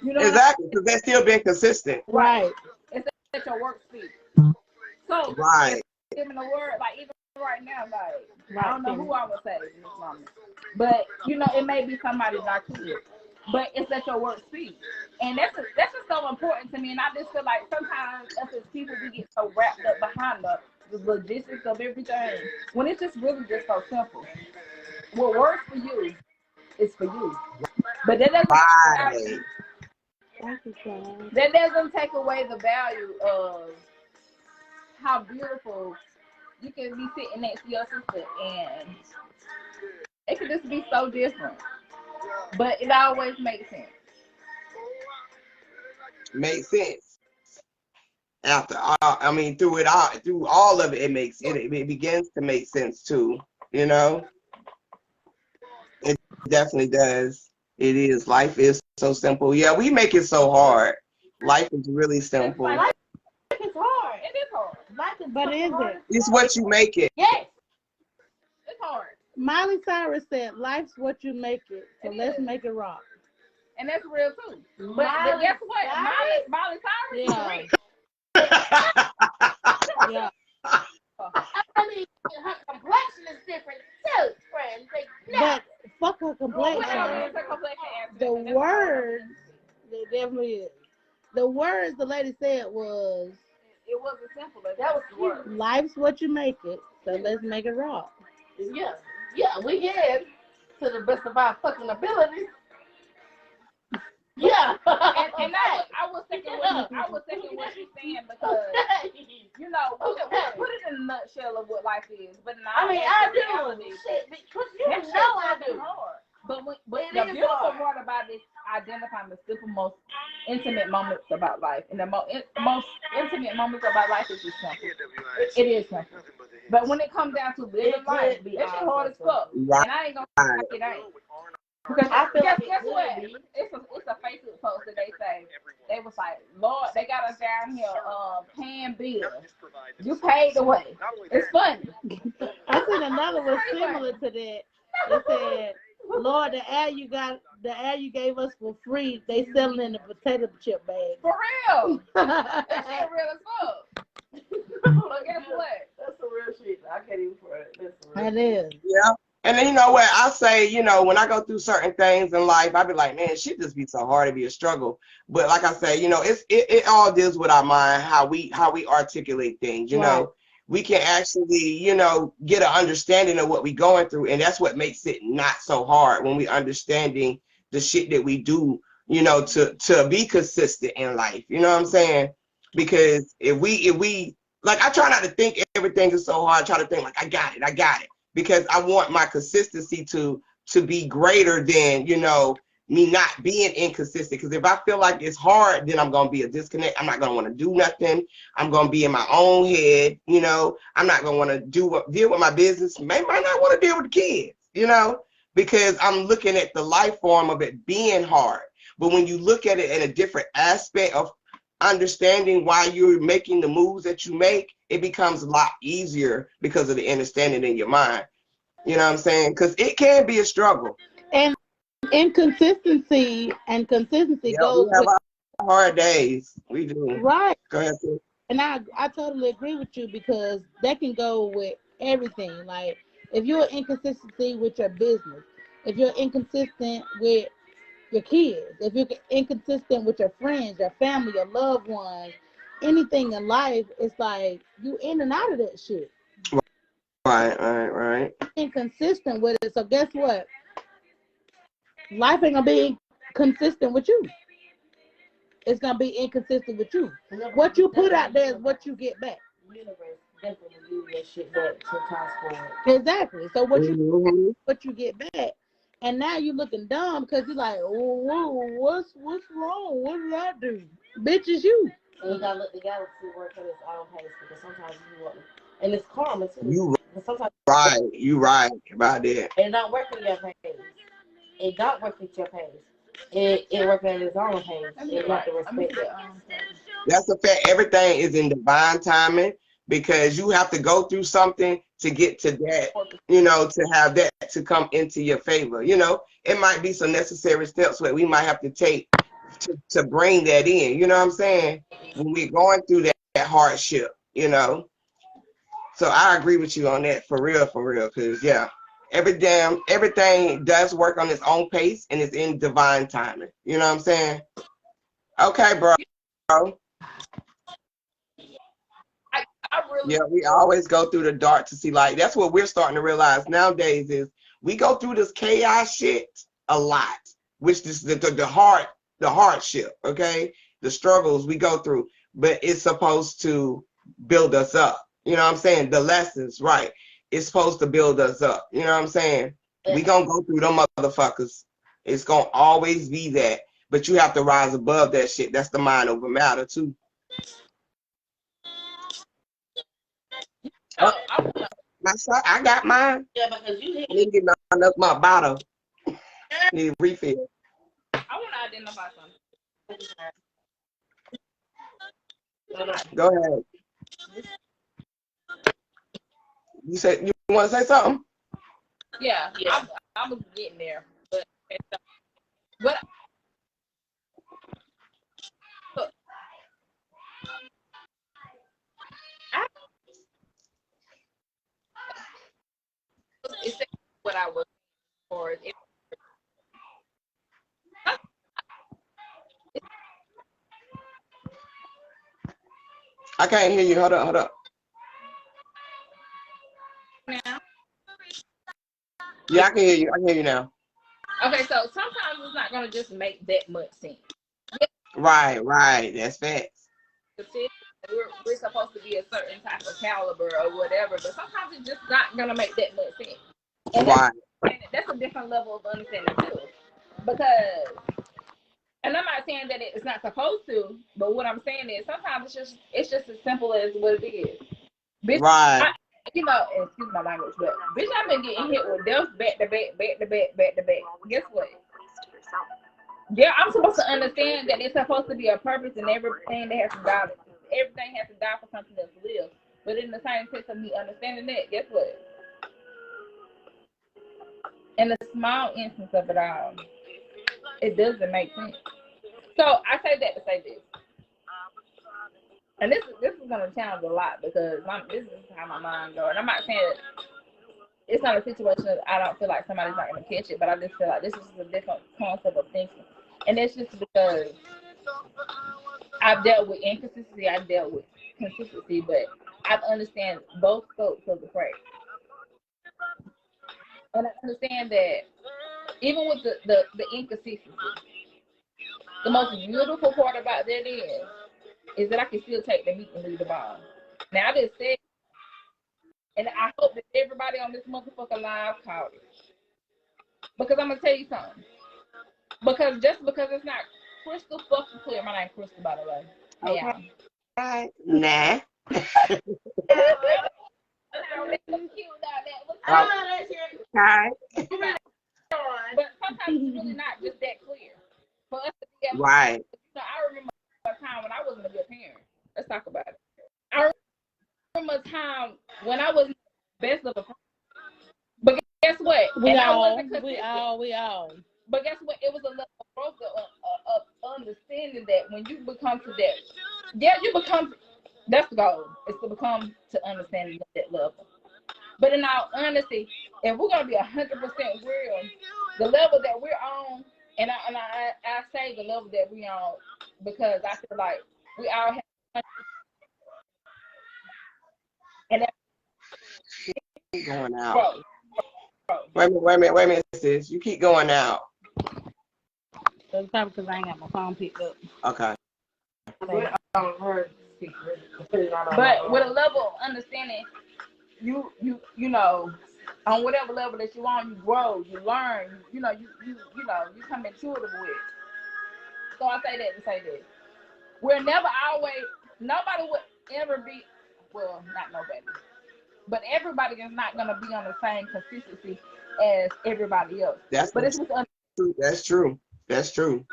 You know exactly, because they're still being consistent. Right. It's at your work speed. So, right. Even the word, like even right now, like I don't know who I would say in this moment, but it may be somebody that I could. But it's at your work speed, and that's just so important to me. And I just feel like sometimes us as people we get so wrapped up behind the logistics of everything when it's just really just so simple. What works for you is for you, but that doesn't. That doesn't take away the value of how beautiful you can be sitting next to your sister, and it could just be so different. But it always makes sense. Makes sense. After through all of it, it begins to make sense too. It definitely does. It is. Life is so simple. Yeah, we make it so hard. Life is really simple. Life is hard. It is hard. Life is But is hard. it? It's what you make it. Yes. It's hard. Miley Cyrus said, "Life's what you make it, so let's make it rock." And that's real too. But guess what? Miley Cyrus. Yeah. I mean, her complexion is different too, friends. But fuck her complexion. The words, it definitely is. The words the lady said was, it wasn't simple. That was the word. Life's what you make it, so let's make it rock. Yeah, we can to the best of our fucking abilities. Yeah. and I was thinking what she's saying because put it in a nutshell of what life is. But I do. Shit, because I do. But the beautiful part about this identifying the simple, most intimate moments about life, and the most intimate moments about life is just simple. It is simple. But when it comes down to living life, it's hard as fuck. Right. And I ain't gonna like it ain't. Because I feel guess like what? It's a Facebook post that they say. They was like, Lord, they got us down here paying bills. You paid the way. It's funny. I seen another one similar to that. It said, Lord, the air you gave us for free, they selling in the potato chip bag. For real. That shit real as fuck. But guess what? That's some real shit. I can't even for it. That's some real It is. Yeah. And then you know what I say, when I go through certain things in life, I be like, man, shit just be so hard to be a struggle. But like I say, it all deals with our mind, how we articulate things, Right. We can actually, get an understanding of what we going through. And that's what makes it not so hard when we understanding the shit that we do, to be consistent in life. You know what I'm saying? Because if we like, I try not to think everything is so hard. I try to think like, I got it. Because I want my consistency to be greater than, me not being inconsistent. Because if I feel like it's hard, then I'm going to be a disconnect. I'm not going to want to do nothing. I'm going to be in my own head. I'm not going to want to deal with my business. Might not want to deal with the kids, because I'm looking at the life form of it being hard. But when you look at it in a different aspect of understanding why you're making the moves that you make, it becomes a lot easier because of the understanding in your mind. You know what I'm saying? Because it can be a struggle. And inconsistency and consistency Yeah, we goes have with our hard days. We do. right. Go ahead, sis. And I totally agree with you because that can go with everything. Like if you're inconsistency with your business, if you're inconsistent with your kids, if you're inconsistent with your friends, your family, your loved ones, anything in life, it's like you in and out of that shit. Right. Inconsistent with it. So guess what? Life ain't gonna be consistent with you. It's gonna be inconsistent with you. What you put out there is what you get back. Universe definitely give that shit back sometimes for Exactly. So what you get back, and now you looking dumb because you're like, oh, whoa, what's wrong? What did I do? Bitch, is you. And you gotta let the galaxy work at its own pace because sometimes you want, and it's karma too. You But sometimes you right about that. it don't work at your pace. It don't work at your pace. It works at its own pace. It not the respect. That's a fact. Everything is in divine timing because you have to go through something to get to that, you know, to have that to come into your favor. You know, it might be some necessary steps that we might have to take to bring that in. You know what I'm saying? When we're going through that hardship, you know. So I agree with you on that for real, because yeah, everything does work on its own pace and it's in divine timing. You know what I'm saying? Okay, bro. Really Yeah, we always go through the dark to see light. That's what we're starting to realize nowadays is we go through this chaos shit a lot, which is the hardship, okay? The struggles we go through, but it's supposed to build us up. You know what I'm saying? The lessons, right? It's supposed to build us up. You know what I'm saying? We gonna go through them motherfuckers. It's gonna always be that, but you have to rise above that shit. That's the mind over matter too. Oh, my son, I got mine. Yeah, because you I need to get my bottle. Need a refill. I want to identify something. Go ahead. You said you want to say something? Yeah. I was getting there, but look, it's what I was for. I can't hear you. Hold up. Now. Yeah, I can hear you. I can hear you now. Okay, so sometimes it's not gonna just make that much sense. Right. That's facts. We're supposed to be a certain type of caliber or whatever, but sometimes it's just not gonna make that much sense. And that's a different level of understanding too. Because, and I'm not saying that it's not supposed to, but what I'm saying is sometimes it's just as simple as what it is. Bitch, right. Excuse my language, but bitch, I've been getting hit with death back to back. Guess what? Yeah, I'm supposed to understand that it's supposed to be a purpose and everything that has to die. Everything has to die for something else to live. But in the same sense of me understanding that, guess what? In the small instance of it all, it doesn't make sense. So I say that to say this. And this is gonna challenge a lot because this is how my mind goes. And I'm not saying it's not a situation that I don't feel like somebody's not gonna catch it, but I just feel like this is a different concept of thinking. And it's just because I've dealt with inconsistency, I've dealt with consistency, but I understand both scopes of the phrase. And I understand that even with the inconsistency, the most beautiful part about that is that I can still take the meat and leave the bone. Now I just said, and I hope that everybody on this motherfucker live caught it. Because I'm gonna tell you something. Because it's not crystal fucking clear. My name's Crystal, by the way. Hey, y'all. Right. Nah. Hi. But sometimes it's really not just that clear. For us to be able right. I remember a time when I wasn't a let's talk about it. I remember a time when I was best of a friend. But guess what? We and all. I wasn't consistent. But guess what? It was a level of growth of understanding that when you become to that, you become. That's the goal. Is to become to understand that level. But in all honesty, if we're gonna be 100% real, the level that we're on, and I say the level that we're on because I feel like we all have, and that's going out. Wait a minute, sis. You keep going out. That's probably because I ain't got my phone picked up. Okay. But with a level of understanding, you know, on whatever level that you on, you grow, you learn, you come intuitive with. So I say that to say this. We're never always, nobody would ever be, well, not nobody, but everybody is not going to be on the same consistency as everybody else. That's true. That's true.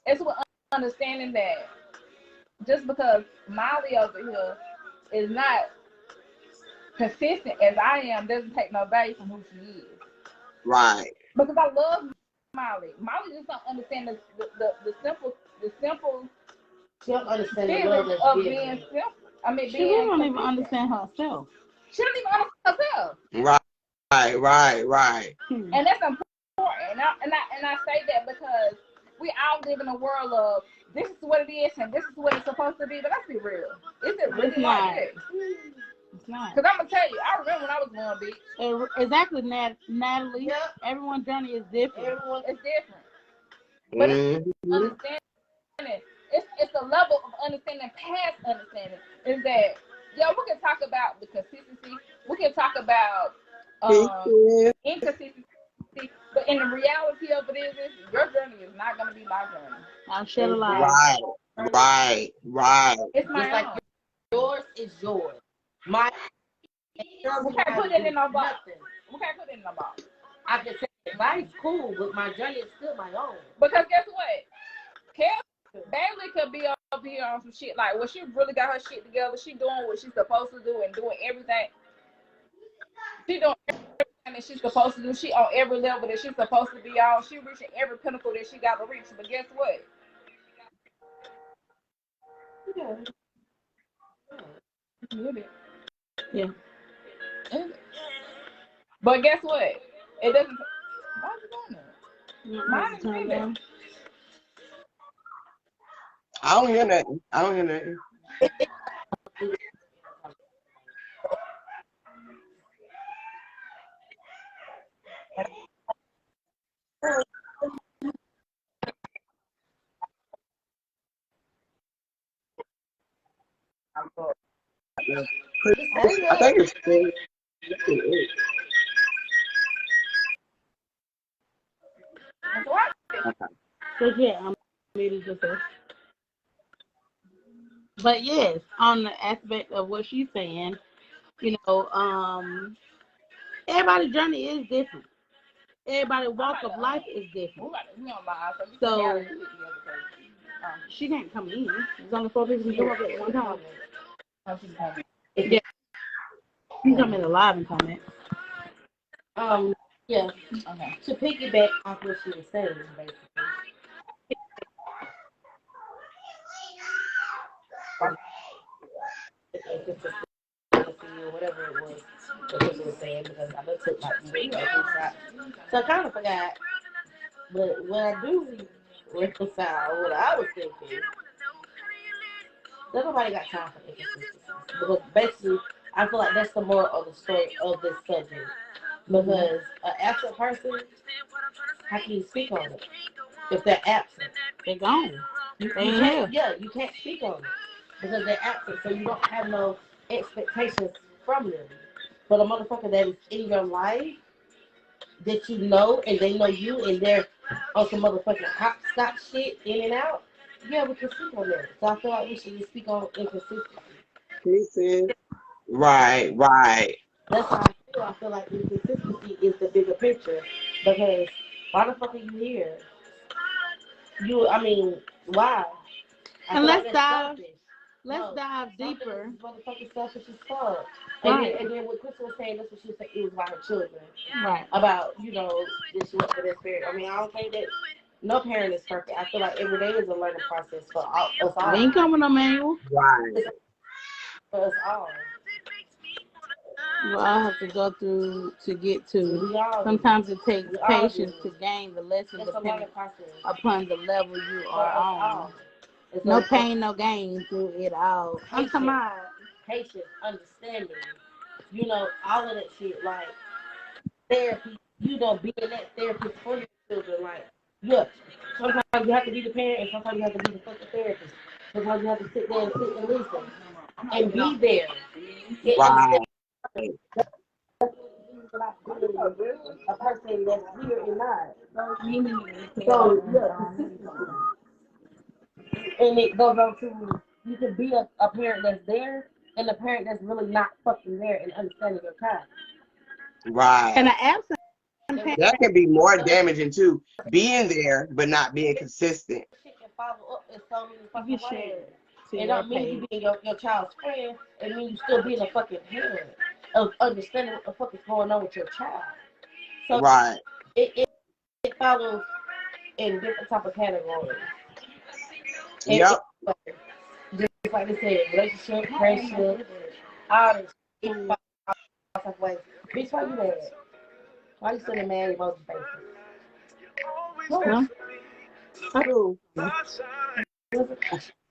It's with understanding that just because Molly over here is not consistent as I am doesn't take no value from who she is. Right. Because I love Molly. Molly just don't understand the simple she don't understand the feeling love of being simple. I mean, she don't even understand herself. She don't even understand herself. Right. And that's important. And I say that because we all live in a world of this is what it is and this is what it's supposed to be. But let's be real. Is it really like that? It's not. Because I'm going to tell you, I remember when I was born, bitch. Exactly, Natalie. Yep. Everyone's journey is different. Everyone is different. But it's understanding. It's a level of understanding past understanding. Is that, we can talk about the consistency. We can talk about inconsistency. But in the reality of it is your journey is not going to be my journey. I'll shed a light. Right. It's my like yours is yours. My we can't put it in no box. We can't put it in no box. I can say life's cool, but my journey is still my own. Because guess what? Bailey could be up here on some shit like, well, she really got her shit together. She doing what she's supposed to do and doing everything. She doing everything that she's supposed to do. She on every level that she's supposed to be on. She reaching every pinnacle that she got to reach. But guess what? Yeah. But guess what? It doesn't. Why are you doing that? Mine is doing. I don't hear nothing. I think it's cool. So yeah, I'm muted just this. But yes, on the aspect of what she's saying, everybody's journey is different. Everybody's walk of life is different. So she can't come in. There's only 4 people who go up at one time. Yeah. You come in alive and comment. Yeah. Okay. To piggyback off what she was saying, basically. Or whatever it was that she was saying, because I looked at like way back inside. So I kind of forgot. But when I do reconcile what I was thinking, nobody got time for inconsistency. Because basically, I feel like that's the moral of the story of this subject. Because an absent person, how can you speak on it? If they're absent, they're gone. You can't speak on it because they're absent, so you don't have no expectations from them. But a motherfucker that is in your life that you know and they know you and they're on some motherfucking hopscotch shit in and out, we can speak on that. So I feel like we should just speak on inconsistency. Right. That's how I feel. I feel like inconsistency is the bigger picture because why the fuck are you here? Why? And let's dive let's dive deeper. Motherfucking selfish as fuck. And then what Crystal was saying, that's what she was saying, it was about her children. Right. About, you know, disrupting their spirit. I mean, I don't think that no parent is perfect. I feel like every day is a learning process for us all. We ain't coming no manual. Right. For us all. Well, I have to go through to get to. Sometimes it takes patience to gain the lesson depending upon the level you are on. No pain, no gain through it all. I'm talking about patience, understanding, you know, all of that shit. Like therapy, you know, being that therapist for your children. Like, look, sometimes you have to be the parent, and sometimes you have to be the fucking therapist. Sometimes you have to sit there and sit and listen and be there. Right. A person that's here and not. So yeah, and it goes on to you can be a parent that's there and a parent that's really not fucking there and understanding your child. Right. and an absent parent. That can be more damaging too. Being there but not being consistent. Shit can follow up in so many fucking You share ways. to It your don't mean page. you being your child's friend. It means you still being a fucking parent of understanding what the fuck is going on with your child. So Right. it follows in different type of categories. Yep. Just like they said, relationship, friendship, all this shit follows type of ways. Bitch, why you mad? Why you sending mad emoji faces? True.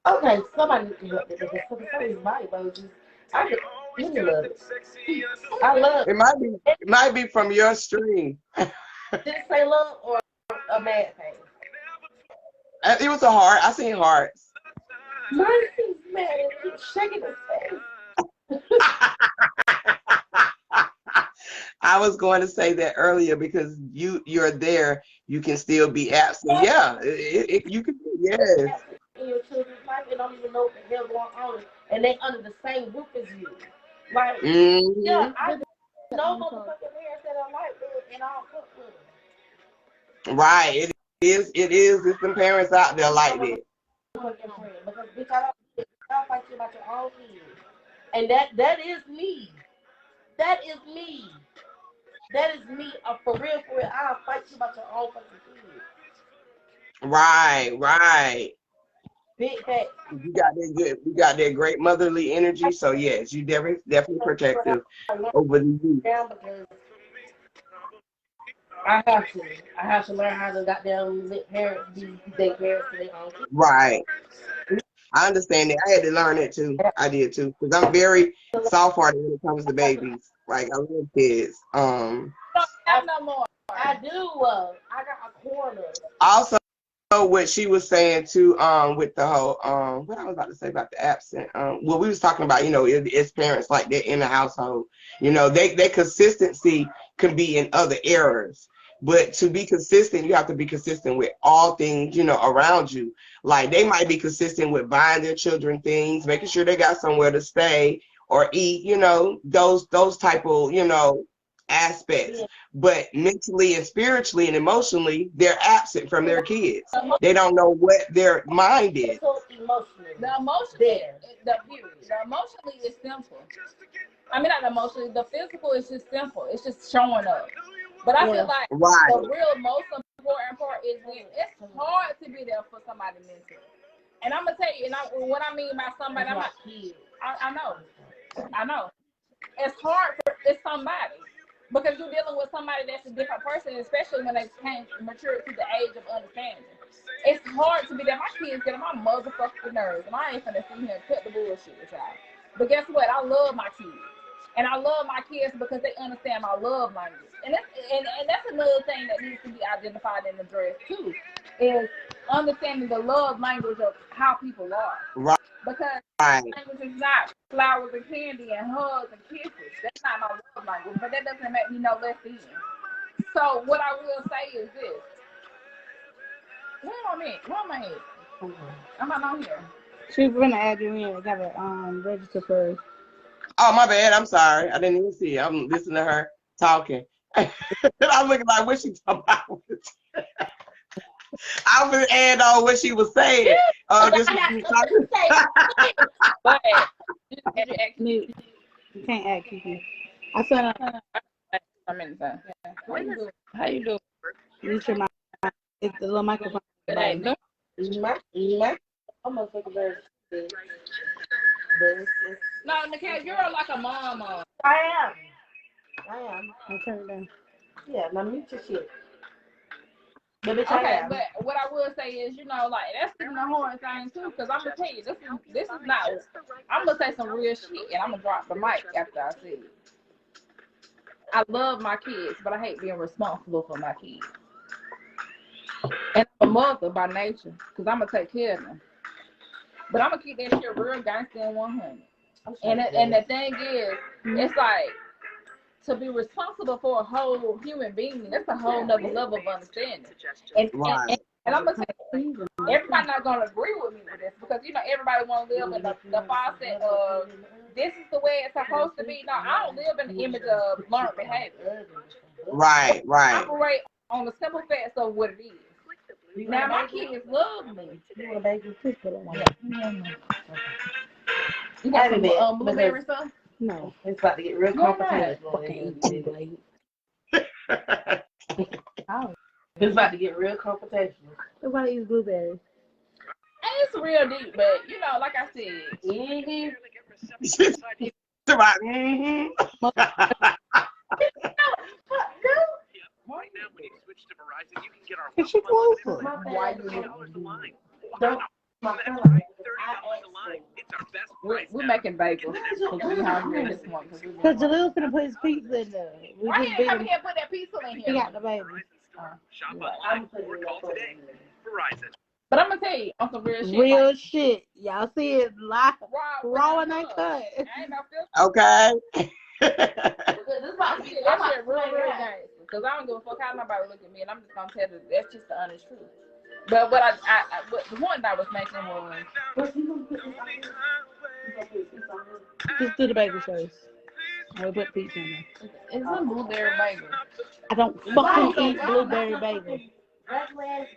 Okay, somebody needs to help me because some of these my emojis, I really love it. I love It might be from your stream. Did it say love or a mad face? It was a heart. I seen hearts. Mine seems mad and keep shaking his face. I was going to say that earlier because you're there. You can still be absent. Yeah, you can. Yes. In your children's life and don't even know what the hell going on, and they under the same roof as you. Like, yeah, I know motherfucking parents that are like that, and I'll cook with them. Right. It is. There's some parents out there like that. Because bitch, I don't fight you about your own kids, and that is me. That is me. That is me. For real. I'll fight you about your own fucking kids. Right. Big facts. You got that great motherly energy. So yes, you definitely protective over the youth. I have to learn how to goddamn let parents be their parents to their own kids. Right. I understand that. I had to learn it too. I did too. Because I'm very soft-hearted when it comes to babies. Like I love kids. Don't have no more. I do. I got a corner. Also, what she was saying too, with the whole what I was about to say about the absent. Well, we was talking about, you know, it's parents like that in the household. You know, they consistency can be in other areas. But to be consistent, you have to be consistent with all things, you know, around you. Like they might be consistent with buying their children things, making sure they got somewhere to stay or eat, you know, those type of, you know, aspects. Yeah. But mentally and spiritually and emotionally, they're absent from their kids. They don't know what their mind is. The emotionally is simple. I mean, not emotionally. The physical is just simple. It's just showing up. But I feel like the real most important part is when it's hard to be there for somebody mentally. And I'm gonna tell you, what I mean by somebody, I know. It's hard for somebody because you're dealing with somebody that's a different person, especially when they came mature to the age of understanding. It's hard to be there. My kids get on my motherfucking nerves, and I ain't finna sit here and cut the bullshit with y'all. But guess what? I love my kids. And I love my kids because they understand my love language. And that's another thing that needs to be identified and addressed too, is understanding the love language of how people are. Right. Because language is not flowers and candy and hugs and kisses. That's not my love language, but that doesn't make me no less than. So what I will say is this. Where am I at? I'm not on here. She's gonna add you in. I gotta register first. Oh, my bad. I'm sorry. I didn't even see it. I'm listening to her talking. I'm looking like, what she talking about? I was add on what she was saying. This what she was talking. But did you ask me? You can't act, Kiki. I said, I'm in the How you doing? you should my. It's the little microphone. It ain't no. I'm gonna take a bird. No, Nicole, you're like a mama. I am. I'll turn it down. Yeah, now mute your shit. But bitch, Okay, I am. but what I will say is, like that's even a hard thing too, because I'm gonna tell you, this is not. I'm gonna say some real shit, and I'm gonna drop the mic after I say it. I love my kids, but I hate being responsible for my kids. And I'm a mother by nature, because I'm gonna take care of them. But I'm gonna keep that shit real gangster and 100. And the thing is, it's like, to be responsible for a whole human being, that's a whole nother level of understanding. And I'm gonna say, everybody not gonna agree with me with this, because everybody wanna live in the faucet of this is the way it's supposed to be. No, I don't live in the image of learned behavior. Right. I operate on the simple facts of what it is. Now my kids love me. You want a baby? Please put it on. You got some blueberry stuff? No. It's about to get real complicated. It's about to get real confrontational. Everybody eats blueberries. And it's real deep, but like I said, Right. Right now, when you switch to Verizon, you can get our Is she closer? Why you $30 a line? It's our best price. we're making bagels because we're hungry this morning. Because Jalil's gonna put his pizza in there. Why you come here and put that pizza in here? He got the baby. Shop online or call today. Verizon. But I'm gonna tell you on some real shit. Real shit. Y'all see it live, raw and uncut. I ain't no filter. Okay. I'm shit real nice. Because I don't give a fuck how nobody look at me, and I'm just gonna tell you that's just the honest truth. But what what the point I was making was, Just do the bagel first. I will put pizza in there. it's a blueberry bagel. I don't fucking eat blueberry bagel.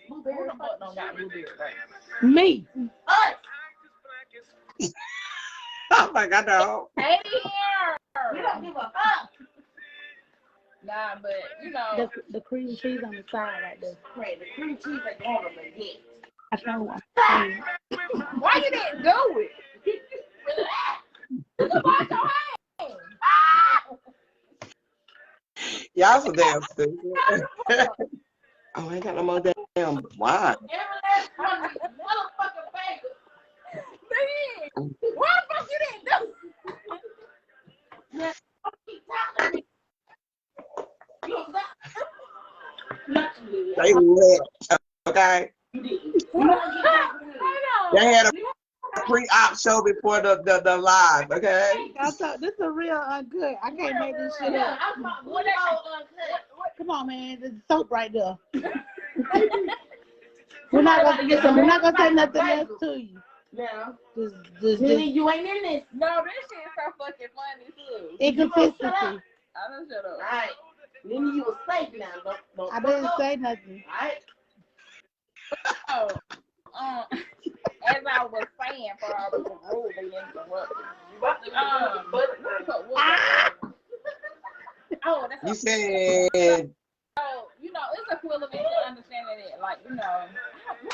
Who the fuck don't got blueberry bagel? Me. Oh my God, no. Hey here. You don't give a fuck. Nah, but the cream cheese on the side right there. The cream cheese at the end of the head. I know what why you didn't do it? You can wash your hands. Y'all so damn stupid. Oh, I ain't got no more damn wine. Every last one of these motherfucking bagels. Man, why the fuck you didn't do it? Keep telling me. They left, okay? They had a pre-op show before the live, okay? This is real uncut. I can't make this shit up. Come on, man. There's soap right there. We're not gonna say nothing else to you. Yeah. Just you ain't in this. No, this shit is so fucking funny too. Inconsistency. I done shut up. All right. Then you was safe now. Don't I didn't say nothing. All right. Oh, as I was saying, for all the rules they interrupted. That's You said. Oh, it's equivalent to understanding it. Like, what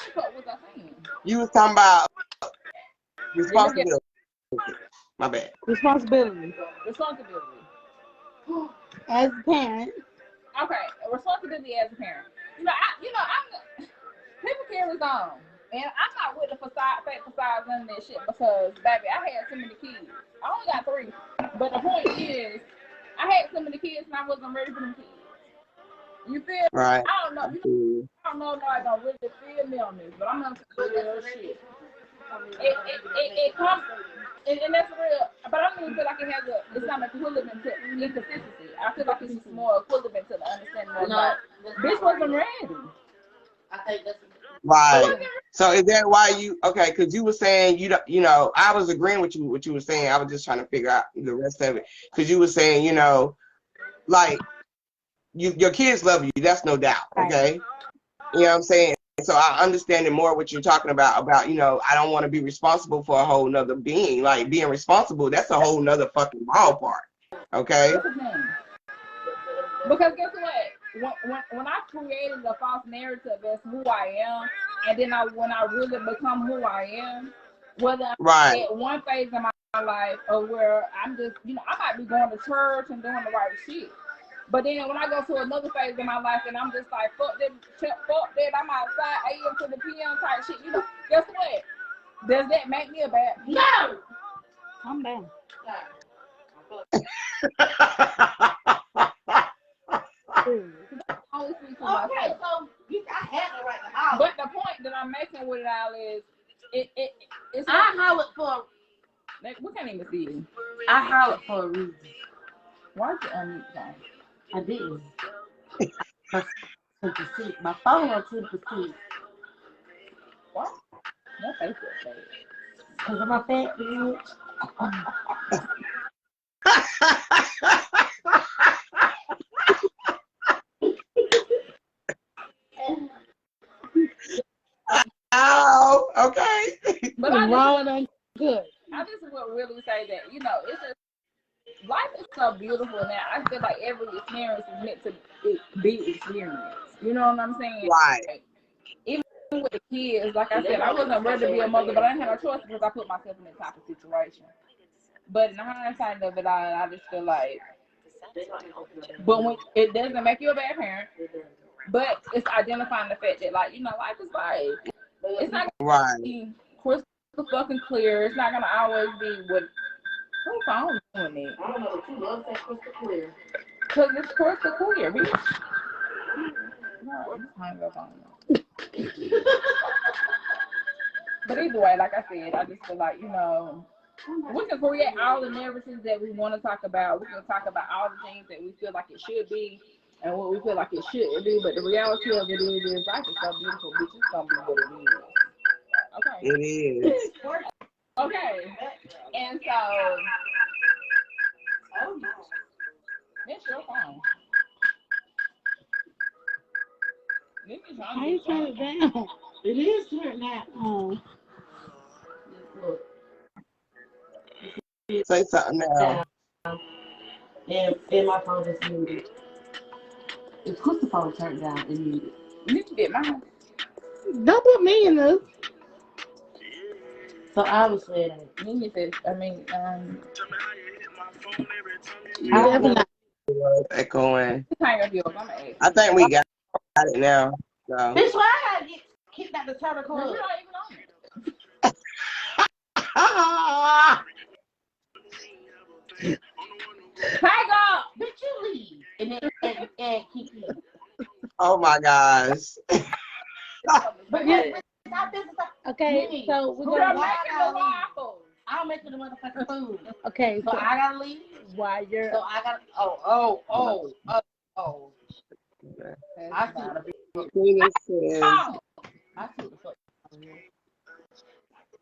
the fuck was I saying? You was talking about responsibility. My bad. Responsibility. As a parent. Okay, responsibility as a parent. People carry on, and I'm not with the fake facades and that shit because, baby, I had too many kids. I only got 3, but the point is, I had so many kids and I wasn't ready for them kids. You feel? Right. I don't know. I don't know if nobody's gonna really feel me on this, but I'm gonna say real shit. It comes, and that's real. But I don't even feel like it's not equivalent to inconsistency. I feel like it's just more equivalent to the understanding of bitch wasn't ready. I think that's right. So is that why you okay? Because you were saying I was agreeing with you what you were saying. I was just trying to figure out the rest of it because you were saying like your kids love you. That's no doubt. Okay. You know what I'm saying? So I understand it more what you're talking about, you know, I don't want to be responsible for a whole nother being. Like being responsible, that's a whole nother fucking ballpark. Okay? Because guess what? When I created a false narrative as who I am, and then when I really become who I am, whether I'm Right. at one phase in my life or where I'm just, you know, I might be going to church and doing the right shit. But then when I go to another phase in my life and I'm just like, fuck that, I'm outside AM to the PM type shit, you know, guess what? Does that make me a bad person? No! Calm down. Okay, so I have the right to holler. But the point that I'm making with it all is, it's I hollered for. We can't even see you. I hollered for a reason. Why did you unmute that? I didn't. My phone on 10%. What? Your face is fake. Because of my fat bitch. Oh, okay. But I just, good. I just would really say that, you know, it's just, life is so beautiful now. I feel like every experience is meant to be experienced. You know what I'm saying? Right. Like, even with the kids, like I said, I wasn't ready to be a mother, but I didn't have no choice because I put myself in that type of situation. But in the hindsight of it, I just feel like, but when it doesn't make you a bad parent, but it's identifying the fact that, like, you know, life is life. It's not gonna be crystal fucking clear. It's not gonna always be what. Who phone doing it? I don't know, but you love that crystal clear. Cause it's crystal clear, bitch. No, just hang up on it. But either way, like I said, I just feel like, you know, we can create all the narratives that we want to talk about. We can talk about all the things that we feel like it should be and what we feel like it shouldn't be. But the reality of it is life is so beautiful, bitch. It's gonna be what it is. Okay. It is. Okay. And so, that's your phone. How you turn it down? It is turned now. Oh. Say something now. And my phone is muted. If Crystal phone turned down and muted. You need to get mine. Don't put me in this. So I was saying, You said, I mean, Echoing. hang up yours. I'm gonna ask. I think we got it now. So. Bitch, why I gotta get kicked out the Turtle Club? You're not even on it. Hang up! Bitch, you leave. And then Kiki. Oh my gosh. But yeah, okay, so we're Who gonna making the waffles? I'm making the motherfucking food. Okay, so I gotta leave. While you're So I gotta I see. I see the fuck.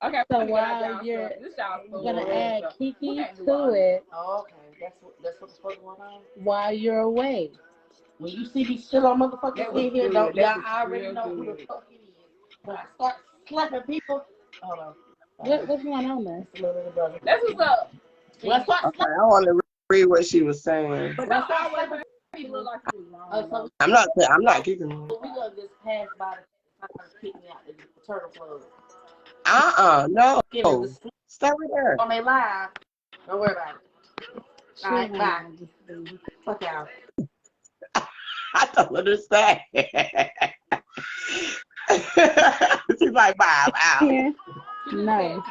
Okay, so while you're gonna add Kiki to it. Oh, okay, that's what's going on. While you're away. When you see me still on motherfucking in here, don't y'all already know who the fuck it is. When I start slapping people, hold on. What's going on there? That's what's up. Let's start Okay, I want to read what she was saying. But that's always people like you wrong. I'm not kicking her. We gonna just pass by the kick me out the Turtle Club. No. Stay right there. On their live. Don't worry about it. All right, bye. Fuck y'all. I don't understand. She's like, bye, out. Yeah. No.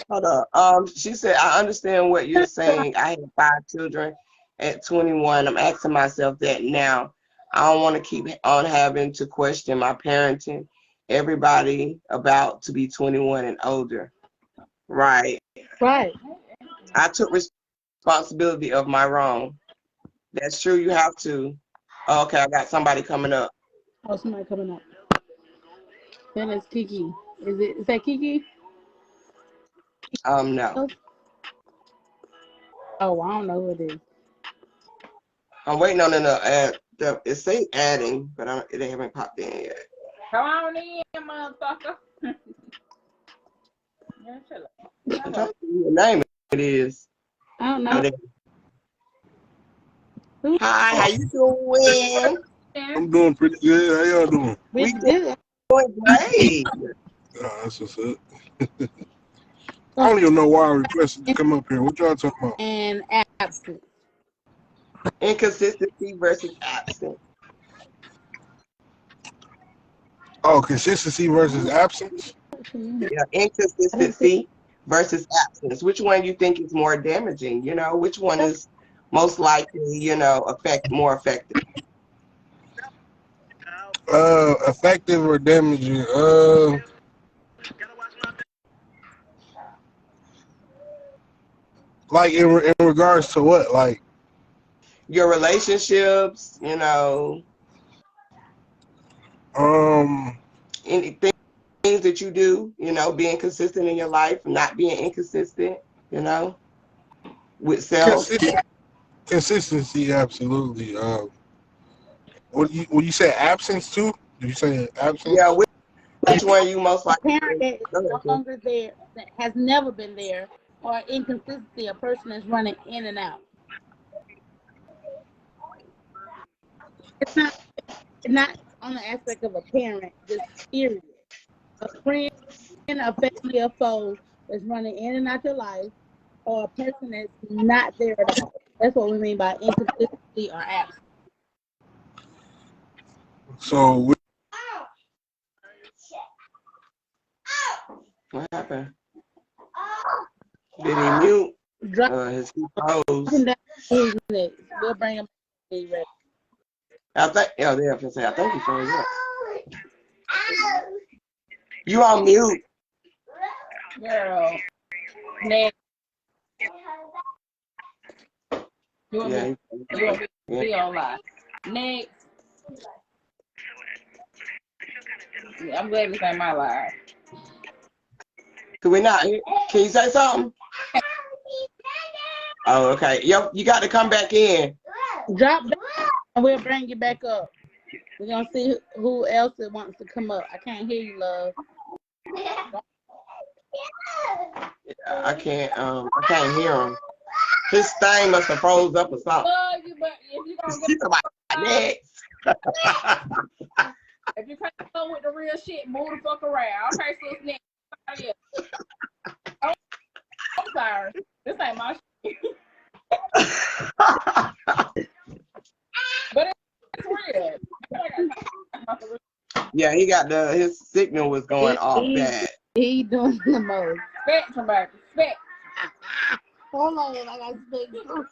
Hold up. She said, I understand what you're saying. I have 5 children at 21. I'm asking myself that now. I don't want to keep on having to question my parenting. Everybody about to be 21 and older. Right. Right. I took responsibility of my wrong. That's true. You have to. Oh, okay, I got somebody coming up. Oh, somebody coming up. Then it's Kiki. Is that Kiki? No. Oh, I don't know who it is. I'm waiting on it say adding, but they haven't popped in yet. Come on in, motherfucker. Yeah, shut up. I'm trying to see what name it is. I don't Oh, know. there. Hi, how you doing? I'm doing pretty good. How y'all doing? We Really good. doing great. That's what's up. I don't even know why I requested to come up here. What y'all talking about? And absent. Inconsistency versus absence. Oh, consistency versus absence? Yeah, inconsistency versus absence. Which one you think is more damaging? You know, which one is most likely, you know, more effective? Effective or damaging? Like in regards to what? Like Your relationships, you know, anything things that you do, you know, being consistent in your life, not being inconsistent, you know, with self. consistency, absolutely. What you say absence too? Did you say Yeah, absence? which one you most A likely? parent that is no longer there, that has never been there, or inconsistency, a person is running in and out. It's not on the aspect of a parent, just period. A friend, a family, a foe is running in and out your life, or a person that's not there at all. That's what we mean by inconsistency or absence. So What happened? Did he mute? Drop His him pose. down to his next. We'll bring him back when he's ready. I think. Oh, they have to say. I think he froze up. You on mute? Girl. Next. You want Yeah. me to be on live. Next. Yeah, I'm glad this ain't my live. Can we not? Can you say something? Oh, okay. Yep. You got to come back in. Drop down and we'll bring you back up. We're gonna see who else that wants to come up. I can't hear you, love. I can't hear him. His thing must have froze up or something. Love you, but if you don't She's about next. if you can't go with the real shit, move the fuck around. Okay, so it's next. Oh, I'm sorry. This ain't my shit. But it's real. Yeah, he got his signal was going off bad. He doing the most. Spectrum, baby. Spectrum. Hold on, I got spectrum.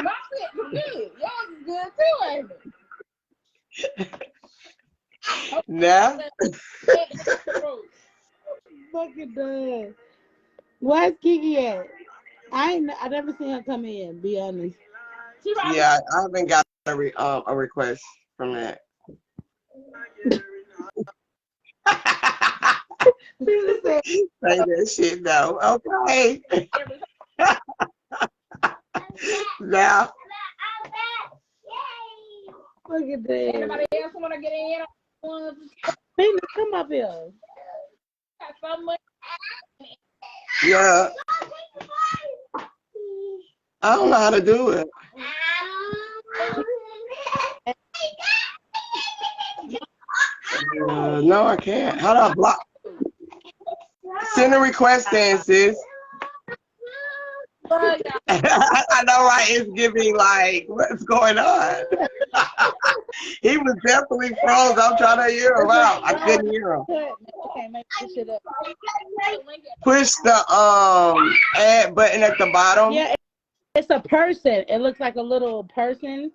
My spectrum good. Yours is good too, ain't it? Now? Fucking done. Where's Kiki at? I never seen her come in, be honest. Yeah, I haven't got a request from that. Say that shit though. Okay. Now. Look at that. Anybody else want to get in? Pina, come up here. Got so much. Yeah. I don't know how to do it. No, I can't. How do I block? Send a request in, sis. I know, right? It's giving like, what's going on? He was definitely froze. I'm trying to hear him out. I couldn't hear him. Okay, make this shit up. Push the add button at the bottom. Yeah, it's a person. It looks like a little person,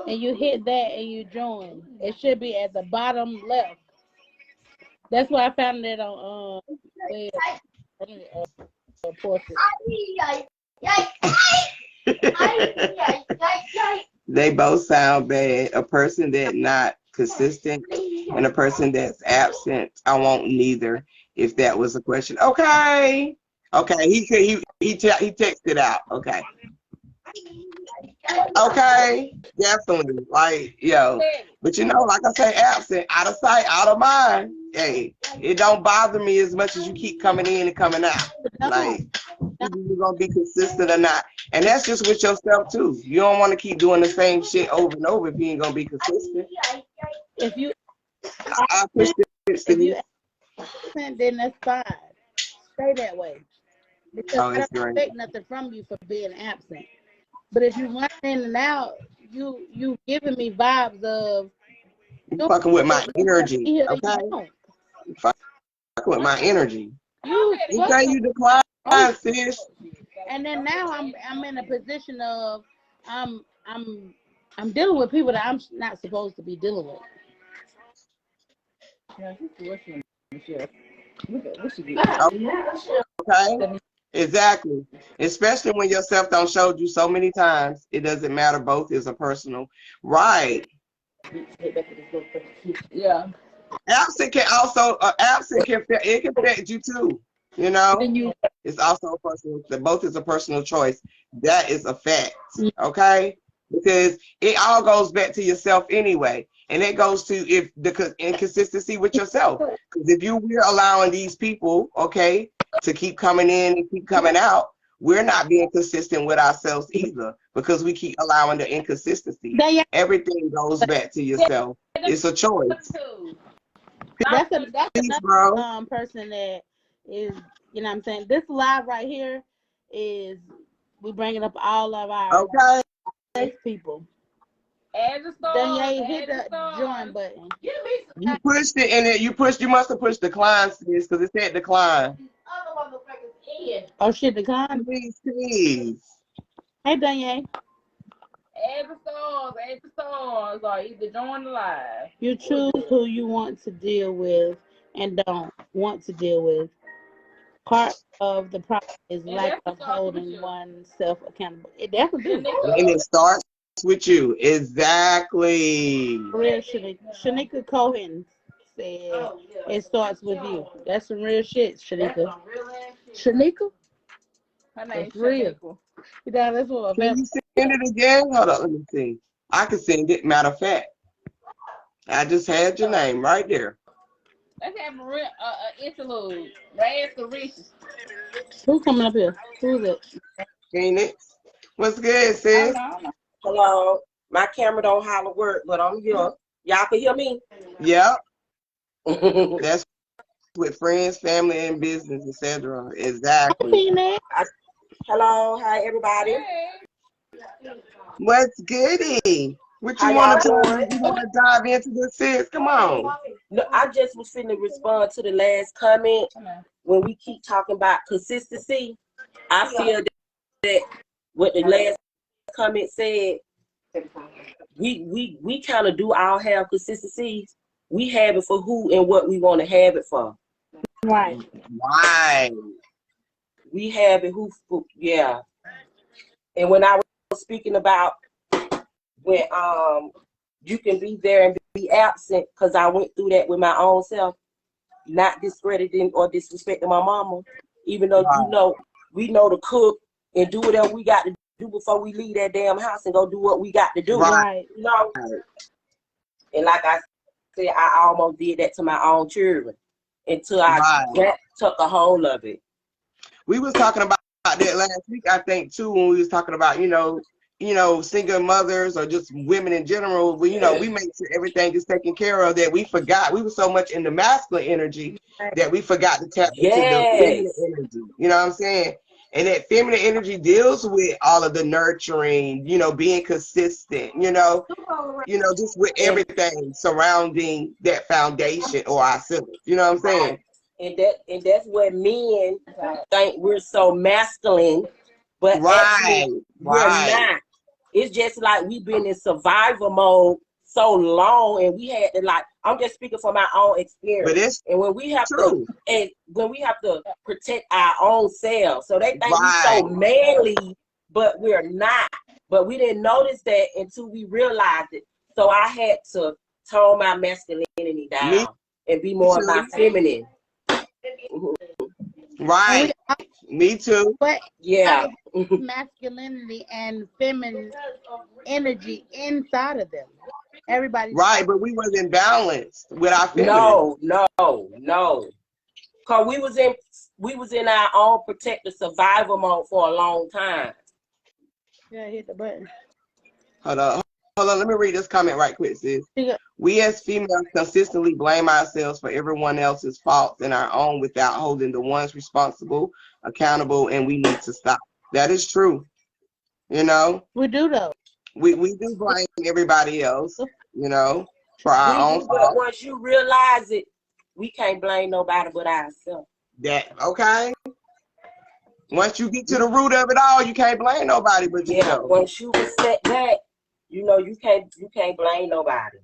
and you hit that and you join. It should be at the bottom left. That's why I found it on portrait. They both sound bad. A person that's not consistent and a person that's absent. I want neither. If that was a question, okay. Okay, he texted out. Okay. Okay, definitely. Like, yo, but you know, like I say, absent, out of sight, out of mind. Hey, it don't bother me as much as you keep coming in and coming out. Like, either you're gonna be consistent or not, and that's just with yourself too. You don't want to keep doing the same shit over and over if you ain't gonna be consistent. If you I push this. if you absent, then that's fine. Stay that way. Because Oh, I it's don't great. expect nothing from you for being absent. But if you run in and out, you giving me vibes of You fucking with my energy, here that okay? you don't. You fucking with my energy. You You say you decline, sis. and then now I'm in a position of I'm I'm dealing with people that I'm not supposed to be dealing with. Yeah, she's listening. What she get? Okay? Exactly. Especially when yourself don't showed you so many times. It doesn't matter. Both is a personal. Right. Yeah. Absent can also, it can affect you too. You know? Then you It's also a personal, both is a personal choice. That is a fact. Okay? Because it all goes back to yourself anyway. And it goes to if the inconsistency with yourself. Because if we're allowing these people, okay, to keep coming in and keep coming out, we're not being consistent with ourselves either because we keep allowing the inconsistency. Everything goes back to yourself. It's a choice. that's Peace, another person that is, you know what I'm saying? This live right here is we bringing up all of our people. Add the stars. Danielle, hit the join button. You pushed it and you must have pushed decline, sis, because it said decline. Oh shit, decline. Please. Hey Danielle. Add the stars, or either join the live. You choose who you want to deal with and don't want to deal with. Part of the problem is lack of holding oneself accountable. It definitely do. And it starts with you. Exactly. Real Shanika Cohen said it starts with you. That's some real shit, Shanika. Shanika? Her name's That's real. Yeah, that's what Can you send it again? Hold on, let me see. I can send it. Matter of fact, I just had your name right there. Let's have a real interlude. Raise the riches. Who's coming up here? Who's it? Phoenix. What's good, sis? Hello. My camera don't holler work, but I'm here. Y'all can hear me? Yep. That's with friends, family, and business, etc. Exactly. Hello. Hi, everybody. Hey. What's goody? What you want to dive into this, sis? Come on. No, I just was finna respond to the last comment. When we keep talking about consistency, I feel that what the last comment said, we kind of do all have consistencies. We have it for who and what we want to have it for. Right. Why? We have it who, yeah. And when I was speaking about when you can be there and be absent, because I went through that with my own self, not discrediting or disrespecting my mama, even though we know to cook and do whatever we got to do before we leave that damn house and go do what we got to do. Right. You know? And like I said, I almost did that to my own children until I took a hold of it. We was talking about that last week, I think, too, when we was talking about, single mothers or just women in general. We make sure everything is taken care of, that we forgot. We were so much in the masculine energy that we forgot to tap into the feminine energy. You know what I'm saying? And that feminine energy deals with all of the nurturing, being consistent, just with everything surrounding that foundation or ourselves. You know what I'm saying? And that's where men think we're so masculine, but actually we're not. It's just like we've been in survival mode so long, and we had to I'm just speaking from my own experience. And when we have to protect our own selves, so they think we're so manly, but we're not. But we didn't notice that until we realized it. So I had to tone my masculinity down and be more of my feminine. Right. Me too. But Yeah. masculinity and feminine energy inside of them. Everybody. Right, but we wasn't balanced with our feminine. No. Cause we was in our own protective survival mode for a long time. Yeah, hit the button. Hold on, let me read this comment right quick, sis. We as females consistently blame ourselves for everyone else's faults and our own without holding the ones responsible accountable, and we need to stop. That is true. You know? We do though. We do blame everybody else, you know, for our own fault. But once you realize it, we can't blame nobody but ourselves. Okay. Once you get to the root of it all, you can't blame nobody but yourself. Yeah, once you set back, you know you can't blame nobody.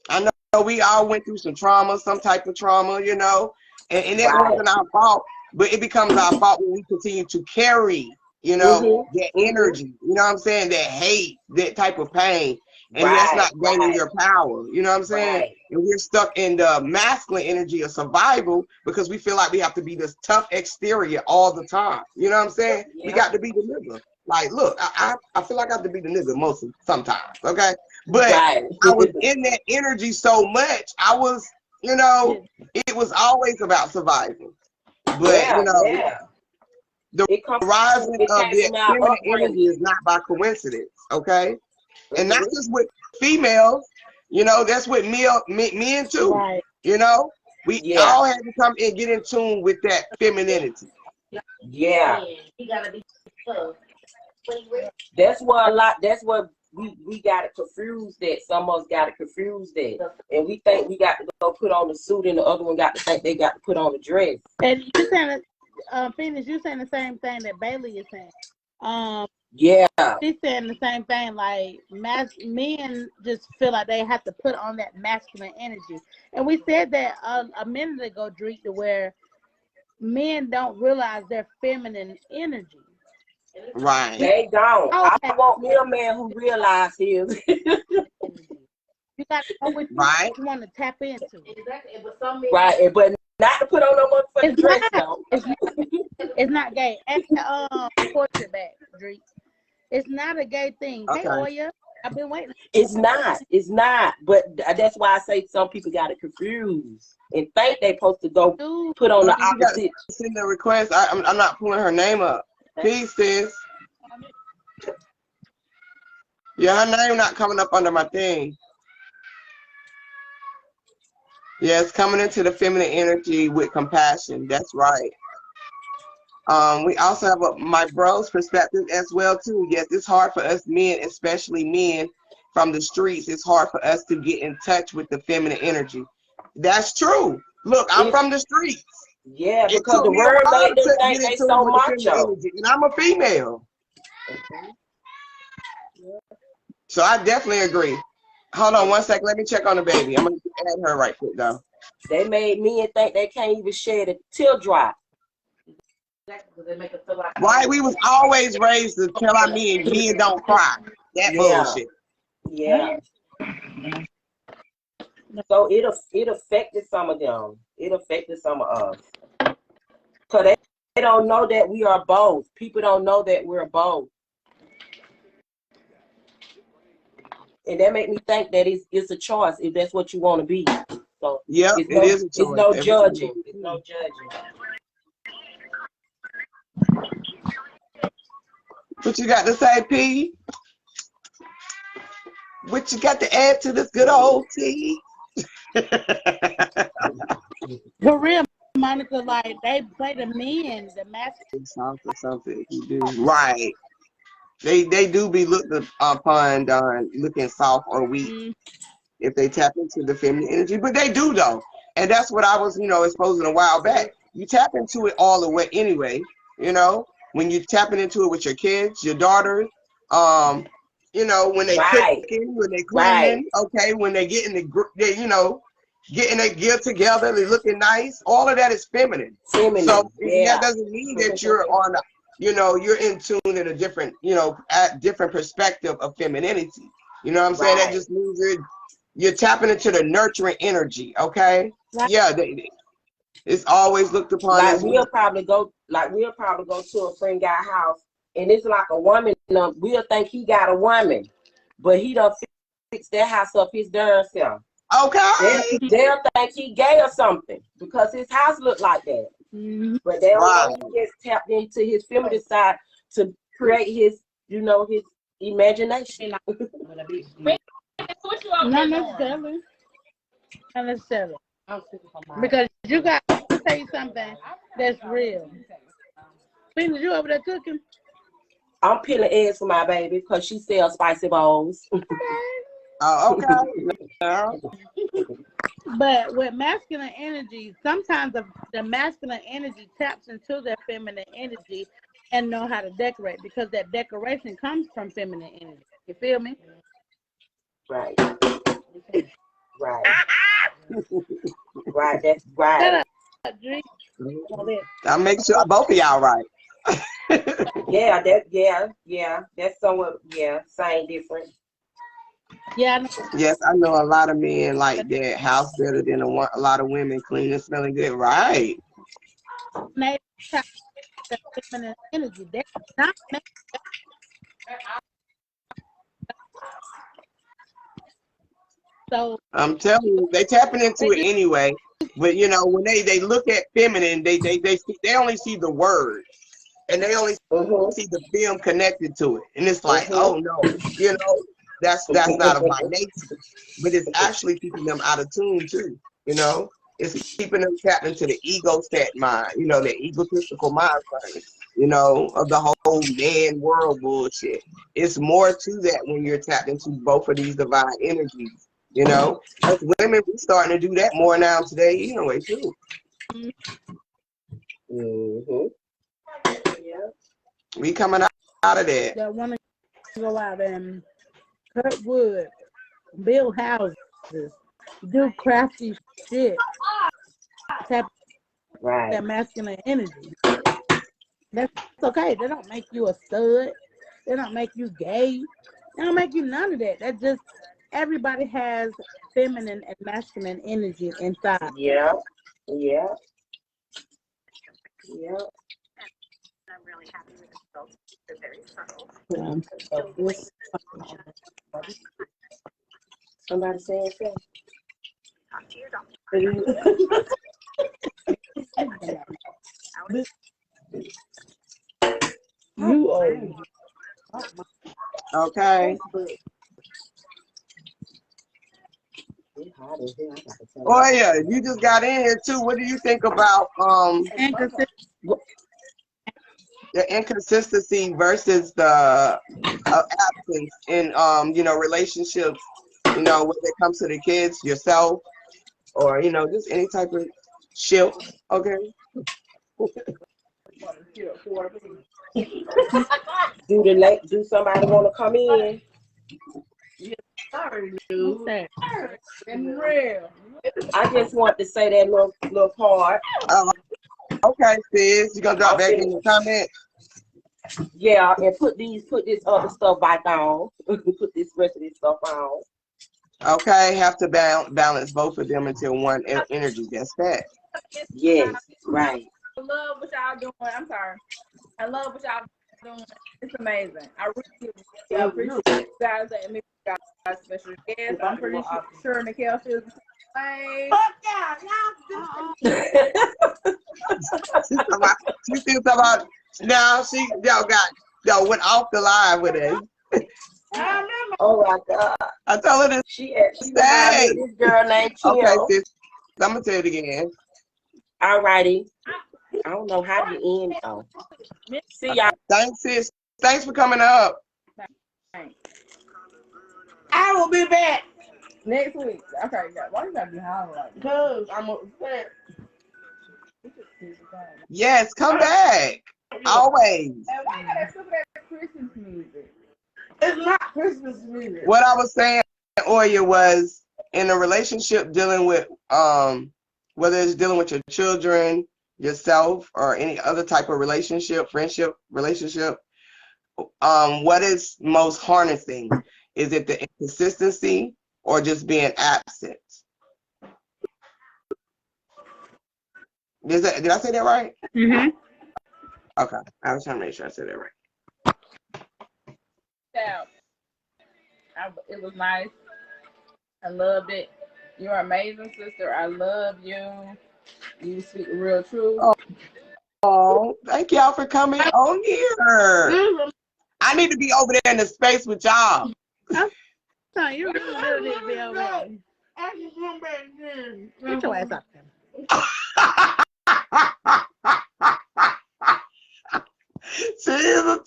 I know we all went through some trauma, some type of trauma, you know, and that wasn't our fault, but it becomes our fault when we continue to carry, you know, that energy, you know what I'm saying, that hate, that type of pain, and that's not gaining your power, you know what I'm saying? And we're stuck in the masculine energy of survival because we feel like we have to be this tough exterior all the time, you know what I'm saying? We got to be the nigga. Like, look, I feel like I have to be the nigga sometimes, okay? But I was in that energy so much, I was, you know, it was always about survival. But, you know, the rising of the feminine energy is not by coincidence, okay? And not just with females, you know, that's with men too. Right. You know, we all had to come and get in tune with that femininity. Yeah. You gotta be tough. That's what we got to confuse that. Some of us got to confuse that. And we think we got to go put on the suit and the other one got to think they got to put on the dress. And you saying, Phoenix, you saying the same thing that Bailey is saying. Yeah. She's saying the same thing, like men just feel like they have to put on that masculine energy. And we said that a minute ago, Drake, to where men don't realize their feminine energy. Right. They don't. I want me a man who realizes his. You got to know what you want to tap into. Exactly. But but not to put on no motherfucking dress, though. It's not gay. And portrait back, Drake. It's not a gay thing. Okay. Hey, Oya, I've been waiting. It's not. But that's why I say some people got it confused and think they supposed to go put on the opposite. Send the request. I'm not pulling her name up. Peace, sis. Yeah, her name not coming up under my thing. Yeah, it's coming into the feminine energy with compassion. That's right. We also have my bro's perspective as well too. Yes, it's hard for us men, especially men from the streets. It's hard for us to get in touch with the feminine energy. That's true. Look, I'm from the streets. Yeah, because the word made them think they so macho. And I'm a female. So I definitely agree. Hold on one second. Let me check on the baby. I'm going to add her right quick, though. They made men think they can't even shed a teardrop. Right, we was always raised to tell our men don't cry. That bullshit. Yeah. So it affected some of them. It affected some of us. Because they don't know that we are both. People don't know that we're both. And that make me think that it's a choice if that's what you want to be. So yeah, it is a choice. It's no judging. It's no judging. What you got to say, P? What you got to add to this good old tea? For real, Monica, like they play the men, the masculine. Something you do. Right. They do be looked upon looking soft or weak if they tap into the feminine energy. But they do though. And that's what I was, exposing a while back. You tap into it all the way anyway, when you're tapping into it with your kids, your daughters, when they cooking, when they cleaning, okay, when they get in the group, getting their gear together, they looking nice. All of that is feminine. So that doesn't mean that you're on, you're in tune in a different, different perspective of femininity. You know what I'm saying? That just means you're tapping into the nurturing energy. Okay. Right. Yeah. It's always looked upon Like as we'll probably go to a friend guy's house, and it's like a woman. We'll think he got a woman, but he done fix that house up his darn self. okay. They'll think he gay or something because his house look like that. But they don't know he just tapped into his feminine side to create his, his imagination. Not necessarily. Not necessarily. Because you got to say something that's real. Phoenix, you over there cooking? I'm peeling eggs for my baby because she sells spicy bowls. Oh, okay. But with masculine energy, sometimes the masculine energy taps into their feminine energy and know how to decorate because that decoration comes from feminine energy. You feel me? Right. Right. Right. That's right. I'll make sure both of y'all right. Yeah. That's somewhat. Yeah. Same difference. Yeah. Yes, I know a lot of men like that house better than a lot of women clean and smelling good. Right. They tap the feminine energy. They're not so I'm telling you, they tapping into it anyway. But when they look at feminine, they only see the word, and they only see the film connected to it, and it's like, oh no, that's not of my nature. But it's actually keeping them out of tune too. It's keeping them tapped into the ego set mind, the egotistical mind frame, of the whole man world bullshit. It's more to that when you're tapped into both of these divine energies. As women, we're starting to do that more now today, anyway, too. Yeah. We coming out of that. that want to go out and cut wood, build houses, do crafty shit, tap that masculine energy. That's okay. They don't make you a stud. They don't make you gay. They don't make you none of that. That's just everybody has feminine and masculine energy inside. Yeah. Somebody saying something. You are. Okay. Oh yeah, you just got in here too. What do you think about the inconsistency versus the absence in relationships? When it comes to the kids, yourself, or just any type of shift. Okay. Do somebody want to come in? I just want to say that little part. Okay, sis, you gonna drop back in the comments? Yeah, and put this other stuff back on. Put this rest of this stuff on. Okay, have to balance both of them until one energy. That's that. Yes, right. I love what y'all doing. I'm sorry. I love what y'all doing. It's amazing. I really appreciate you guys letting me be guys special guest. I'm pretty sure Nicole feels the same. Fuck yeah, She still talking about now. Y'all went off the line with it. Oh my God! I told her this. She this girl named Kim. Okay, sis. I'm gonna tell it again. All righty. I don't know how to end though. See y'all. Thanks, sis. Thanks for coming up. Thanks. I will be back Next week. Okay, why you gotta be hollering like that? because I'm upset. Yes, come back. Always. Why you gotta stupid ass Christmas music? It's not Christmas music. What I was saying earlier was in a relationship dealing with whether it's dealing with your children, yourself, or any other type of relationship, friendship, relationship, what is most harnessing? Is it the inconsistency or just being absent? Did I say that right? Mm-hmm. Okay. I was trying to make sure I said that right. Yeah, it was nice. I loved it. You're an amazing sister. I love you. You speak real truth. Oh, thank y'all for coming on here. I need to be over there in the space with y'all. So you really need to be over there. I just come back again. Get your ass up there. She is a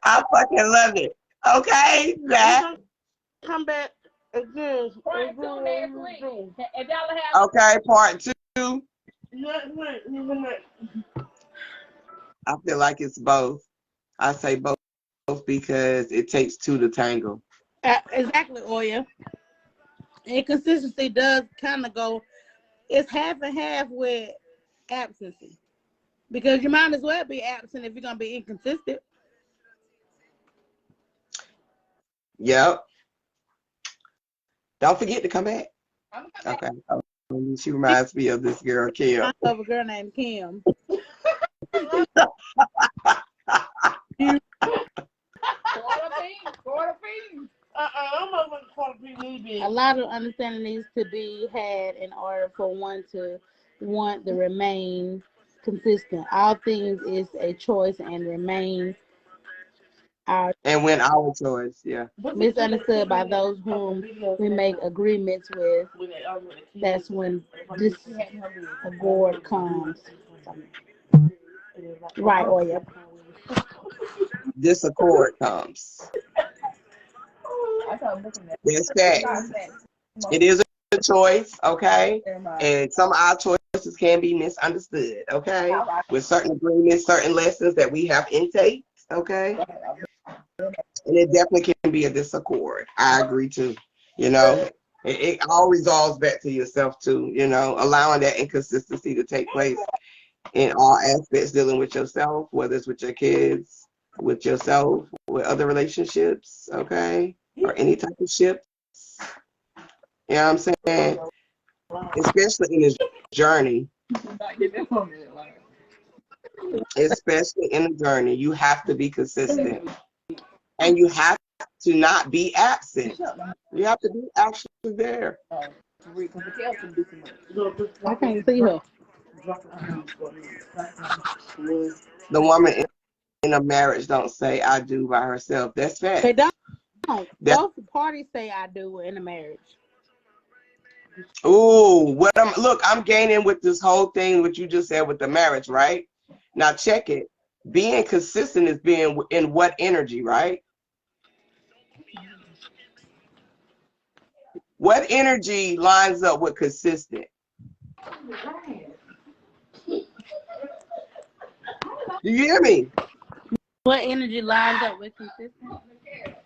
I fucking love it. Okay, Zach. Come back again. Part 2 next week. If y'all have Okay, part 2. I feel like it's both. I say both because it takes 2 to tangle. Exactly, Oya. Inconsistency does kind of go, it's half and half with absency. Because you might as well be absent if you're going to be inconsistent. Yep. Don't forget to come back. Okay. She reminds me of this girl, Kim. I love a girl named Kim. A lot of understanding needs to be had in order for one to want to remain consistent. All things is a choice and remain our And when our choice, yeah. misunderstood by those whom we make agreements with. That's when discord comes. Right, Oya. Disaccord comes. That's facts. It is a choice, okay? And some of our choices can be misunderstood, okay? With certain agreements, certain lessons that we have intake, okay? And it definitely can be a disaccord. I agree too. You know, it all resolves back to yourself too, you know, allowing that inconsistency to take place in all aspects, dealing with yourself, whether it's with your kids, with yourself, with other relationships, okay? Or any type of shifts. You know what I'm saying? Especially in this journey. Especially in the journey, you have to be consistent. And you have to not be absent. You have to be actually there. I can't see her. The woman in a marriage don't say I do by herself. That's fact. They don't. Both parties say I do in a marriage. Ooh, I'm gaining with this whole thing, what you just said with the marriage, right? Now check it. Being consistent is being in what energy, right? What energy lines up with consistent? Do you hear me? What energy lines up with consistent?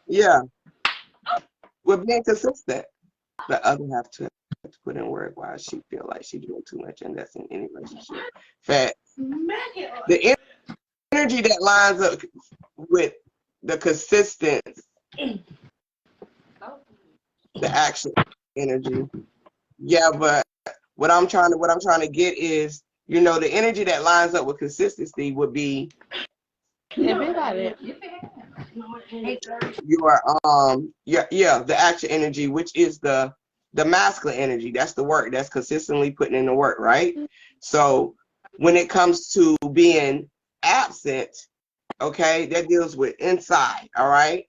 Yeah. With being consistent. The other have to put in work while she feel like she's doing too much, and that's in any relationship. Fact. The energy that lines up with the consistency, the action energy. Yeah, but what I'm trying to get is, you know, the energy that lines up with consistency would be your the action energy, which is the masculine energy. That's the work. That's consistently putting in the work, right? So when it comes to being absent, okay, that deals with inside, all right?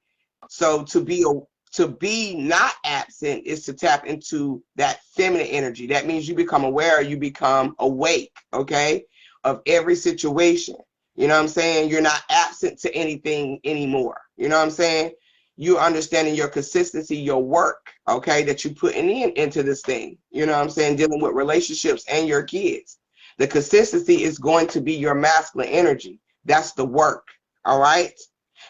So to be not absent is to tap into that feminine energy. That means you become aware, you become awake, okay, of every situation. You know what I'm saying? You're not absent to anything anymore. You know what I'm saying? You're understanding your consistency, your work, okay, that you putting into this thing. You know what I'm saying? Dealing with relationships and your kids. The consistency is going to be your masculine energy. That's the work, all right?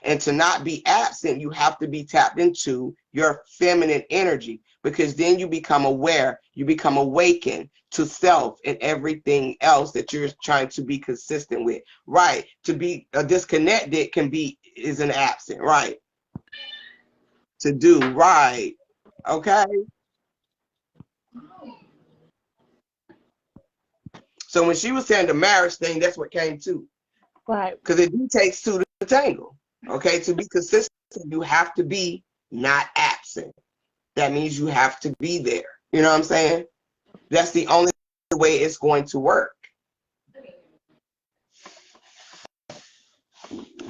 And to not be absent, you have to be tapped into your feminine energy, because then you become aware, you become awakened to self and everything else that you're trying to be consistent with, right? To be disconnected is an absent, right? To do, right? Okay. So when she was saying the marriage thing, that's what came to. Right. Because it takes two to tangle. Okay, to be consistent, you have to be not absent. That means you have to be there. You know what I'm saying? That's the only way it's going to work.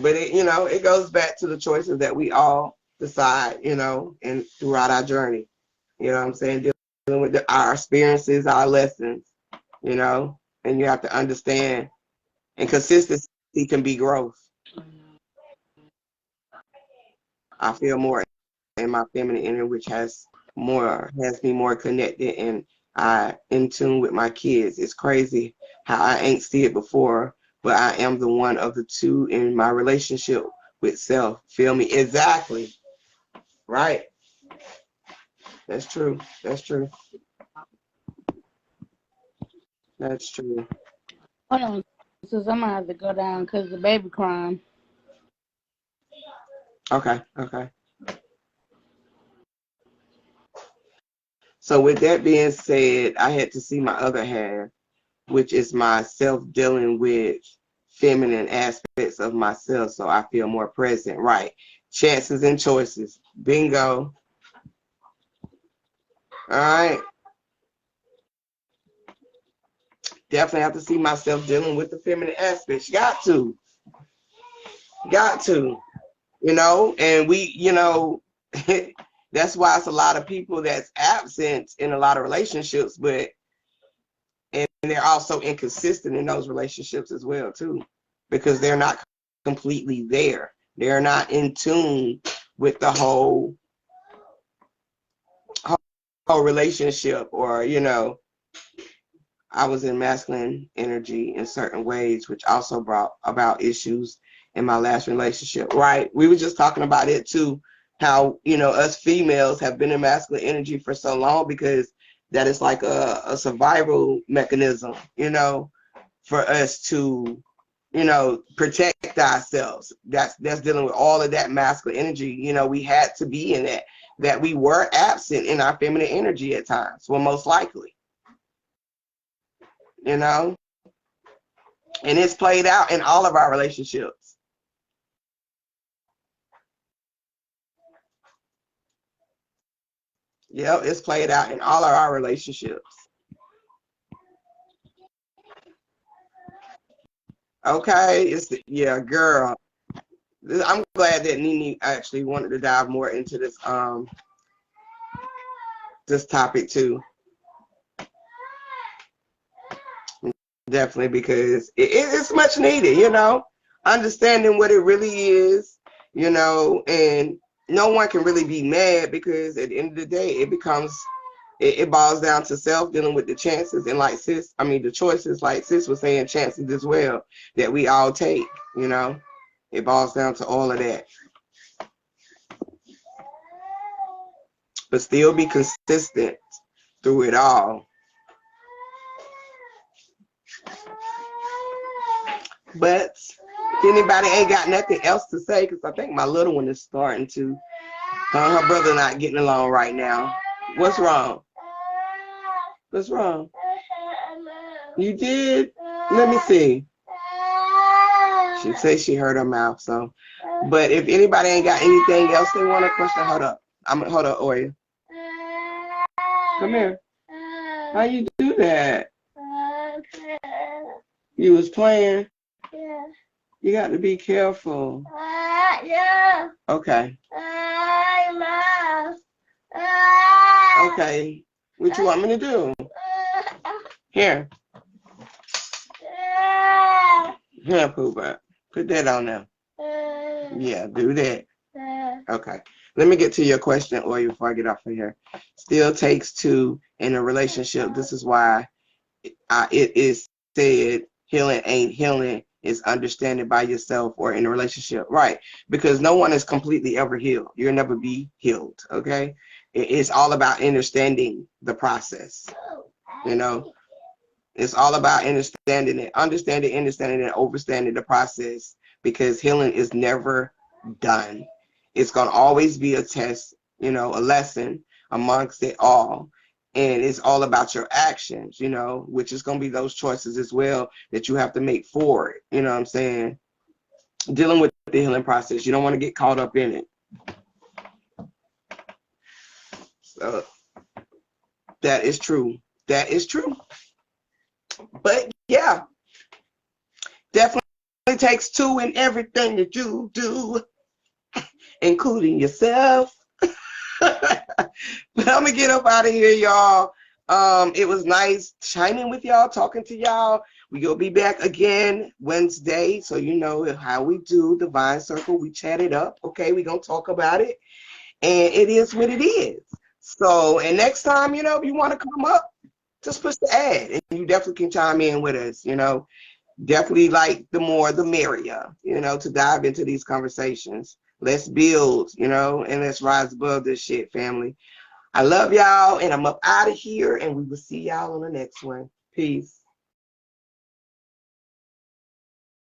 But it, you know, it goes back to the choices that we all decide, you know, and throughout our journey. You know what I'm saying? Dealing with our experiences, our lessons, you know, and you have to understand. And consistency can be growth. I feel more in my feminine energy, which has me more connected and I in tune with my kids. It's crazy how I ain't see it before, but I am the one of the two in my relationship with self. Feel me? Exactly. Right. That's true. That's true. That's true. Hold on, so I'm gonna have to go down because the baby crying. Okay. Okay. So with that being said, I had to see my other half, which is myself dealing with feminine aspects of myself, so I feel more present. Right. Chances and choices. Bingo. All right. Definitely have to see myself dealing with the feminine aspects. Got to. Got to. You know, and we, you know, that's why it's a lot of people that's absent in a lot of relationships, but and they're also inconsistent in those relationships as well too, because they're not completely there. They're not in tune with the whole relationship, or you know, I was in masculine energy in certain ways, which also brought about issues in my last relationship. Right? We were just talking about it too, how you know us females have been in masculine energy for so long because that is like a survival mechanism, you know, for us to, you know, protect ourselves. That's dealing with all of that masculine energy. You know, we had to be in that we were absent in our feminine energy at times. Well, most likely, you know, and it's played out in all of our relationships. Yep, it's played out in all of our relationships. Okay, yeah, girl. I'm glad that Nene actually wanted to dive more into this topic too. Definitely, because it's much needed, you know, understanding what it really is, you know, and no one can really be mad because at the end of the day, it boils down to self dealing with the chances and like the choices, like sis was saying, chances as well that we all take, you know, it boils down to all of that. But still be consistent through it all. But if anybody ain't got nothing else to say, because I think my little one is starting to, her brother not getting along right now. What's wrong? What's wrong? You did? Let me see. She says she hurt her mouth, so. But if anybody ain't got anything else they want to question, hold up, Oya. Come here. How you do that? You was playing? Yeah. You got to be careful. Yeah. Okay. Okay. What you want me to do? Here. Here, Pooh. Put that on there. Yeah, do that. Okay. Let me get to your question, Oya, before I get off of here. Still takes two in a relationship. This is why it is said healing ain't healing, is understanding by yourself or in a relationship. Right. Because no one is completely ever healed. You'll never be healed. Okay. It's all about understanding the process. You know, it's all about understanding and understanding the process, because healing is never done. It's going to always be a test, you know, a lesson amongst it all. And it's all about your actions, you know, which is going to be those choices as well that you have to make for it. You know what I'm saying? Dealing with the healing process. You don't want to get caught up in it. So that is true. That is true. But yeah, definitely takes two in everything that you do, including yourself. But I'm gonna get up out of here, y'all. It was nice chiming with y'all, talking to y'all. We gonna be back again Wednesday, so you know how we do Divine Circle. We chat it up, okay? We gonna talk about it, and it is what it is. So, and next time, you know, if you want to come up, just push the ad, and you definitely can chime in with us. You know, definitely like the more the merrier. You know, to dive into these conversations. Let's build, you know, and let's rise above this shit, family. I love y'all, and I'm up out of here, and we will see y'all on the next one. Peace.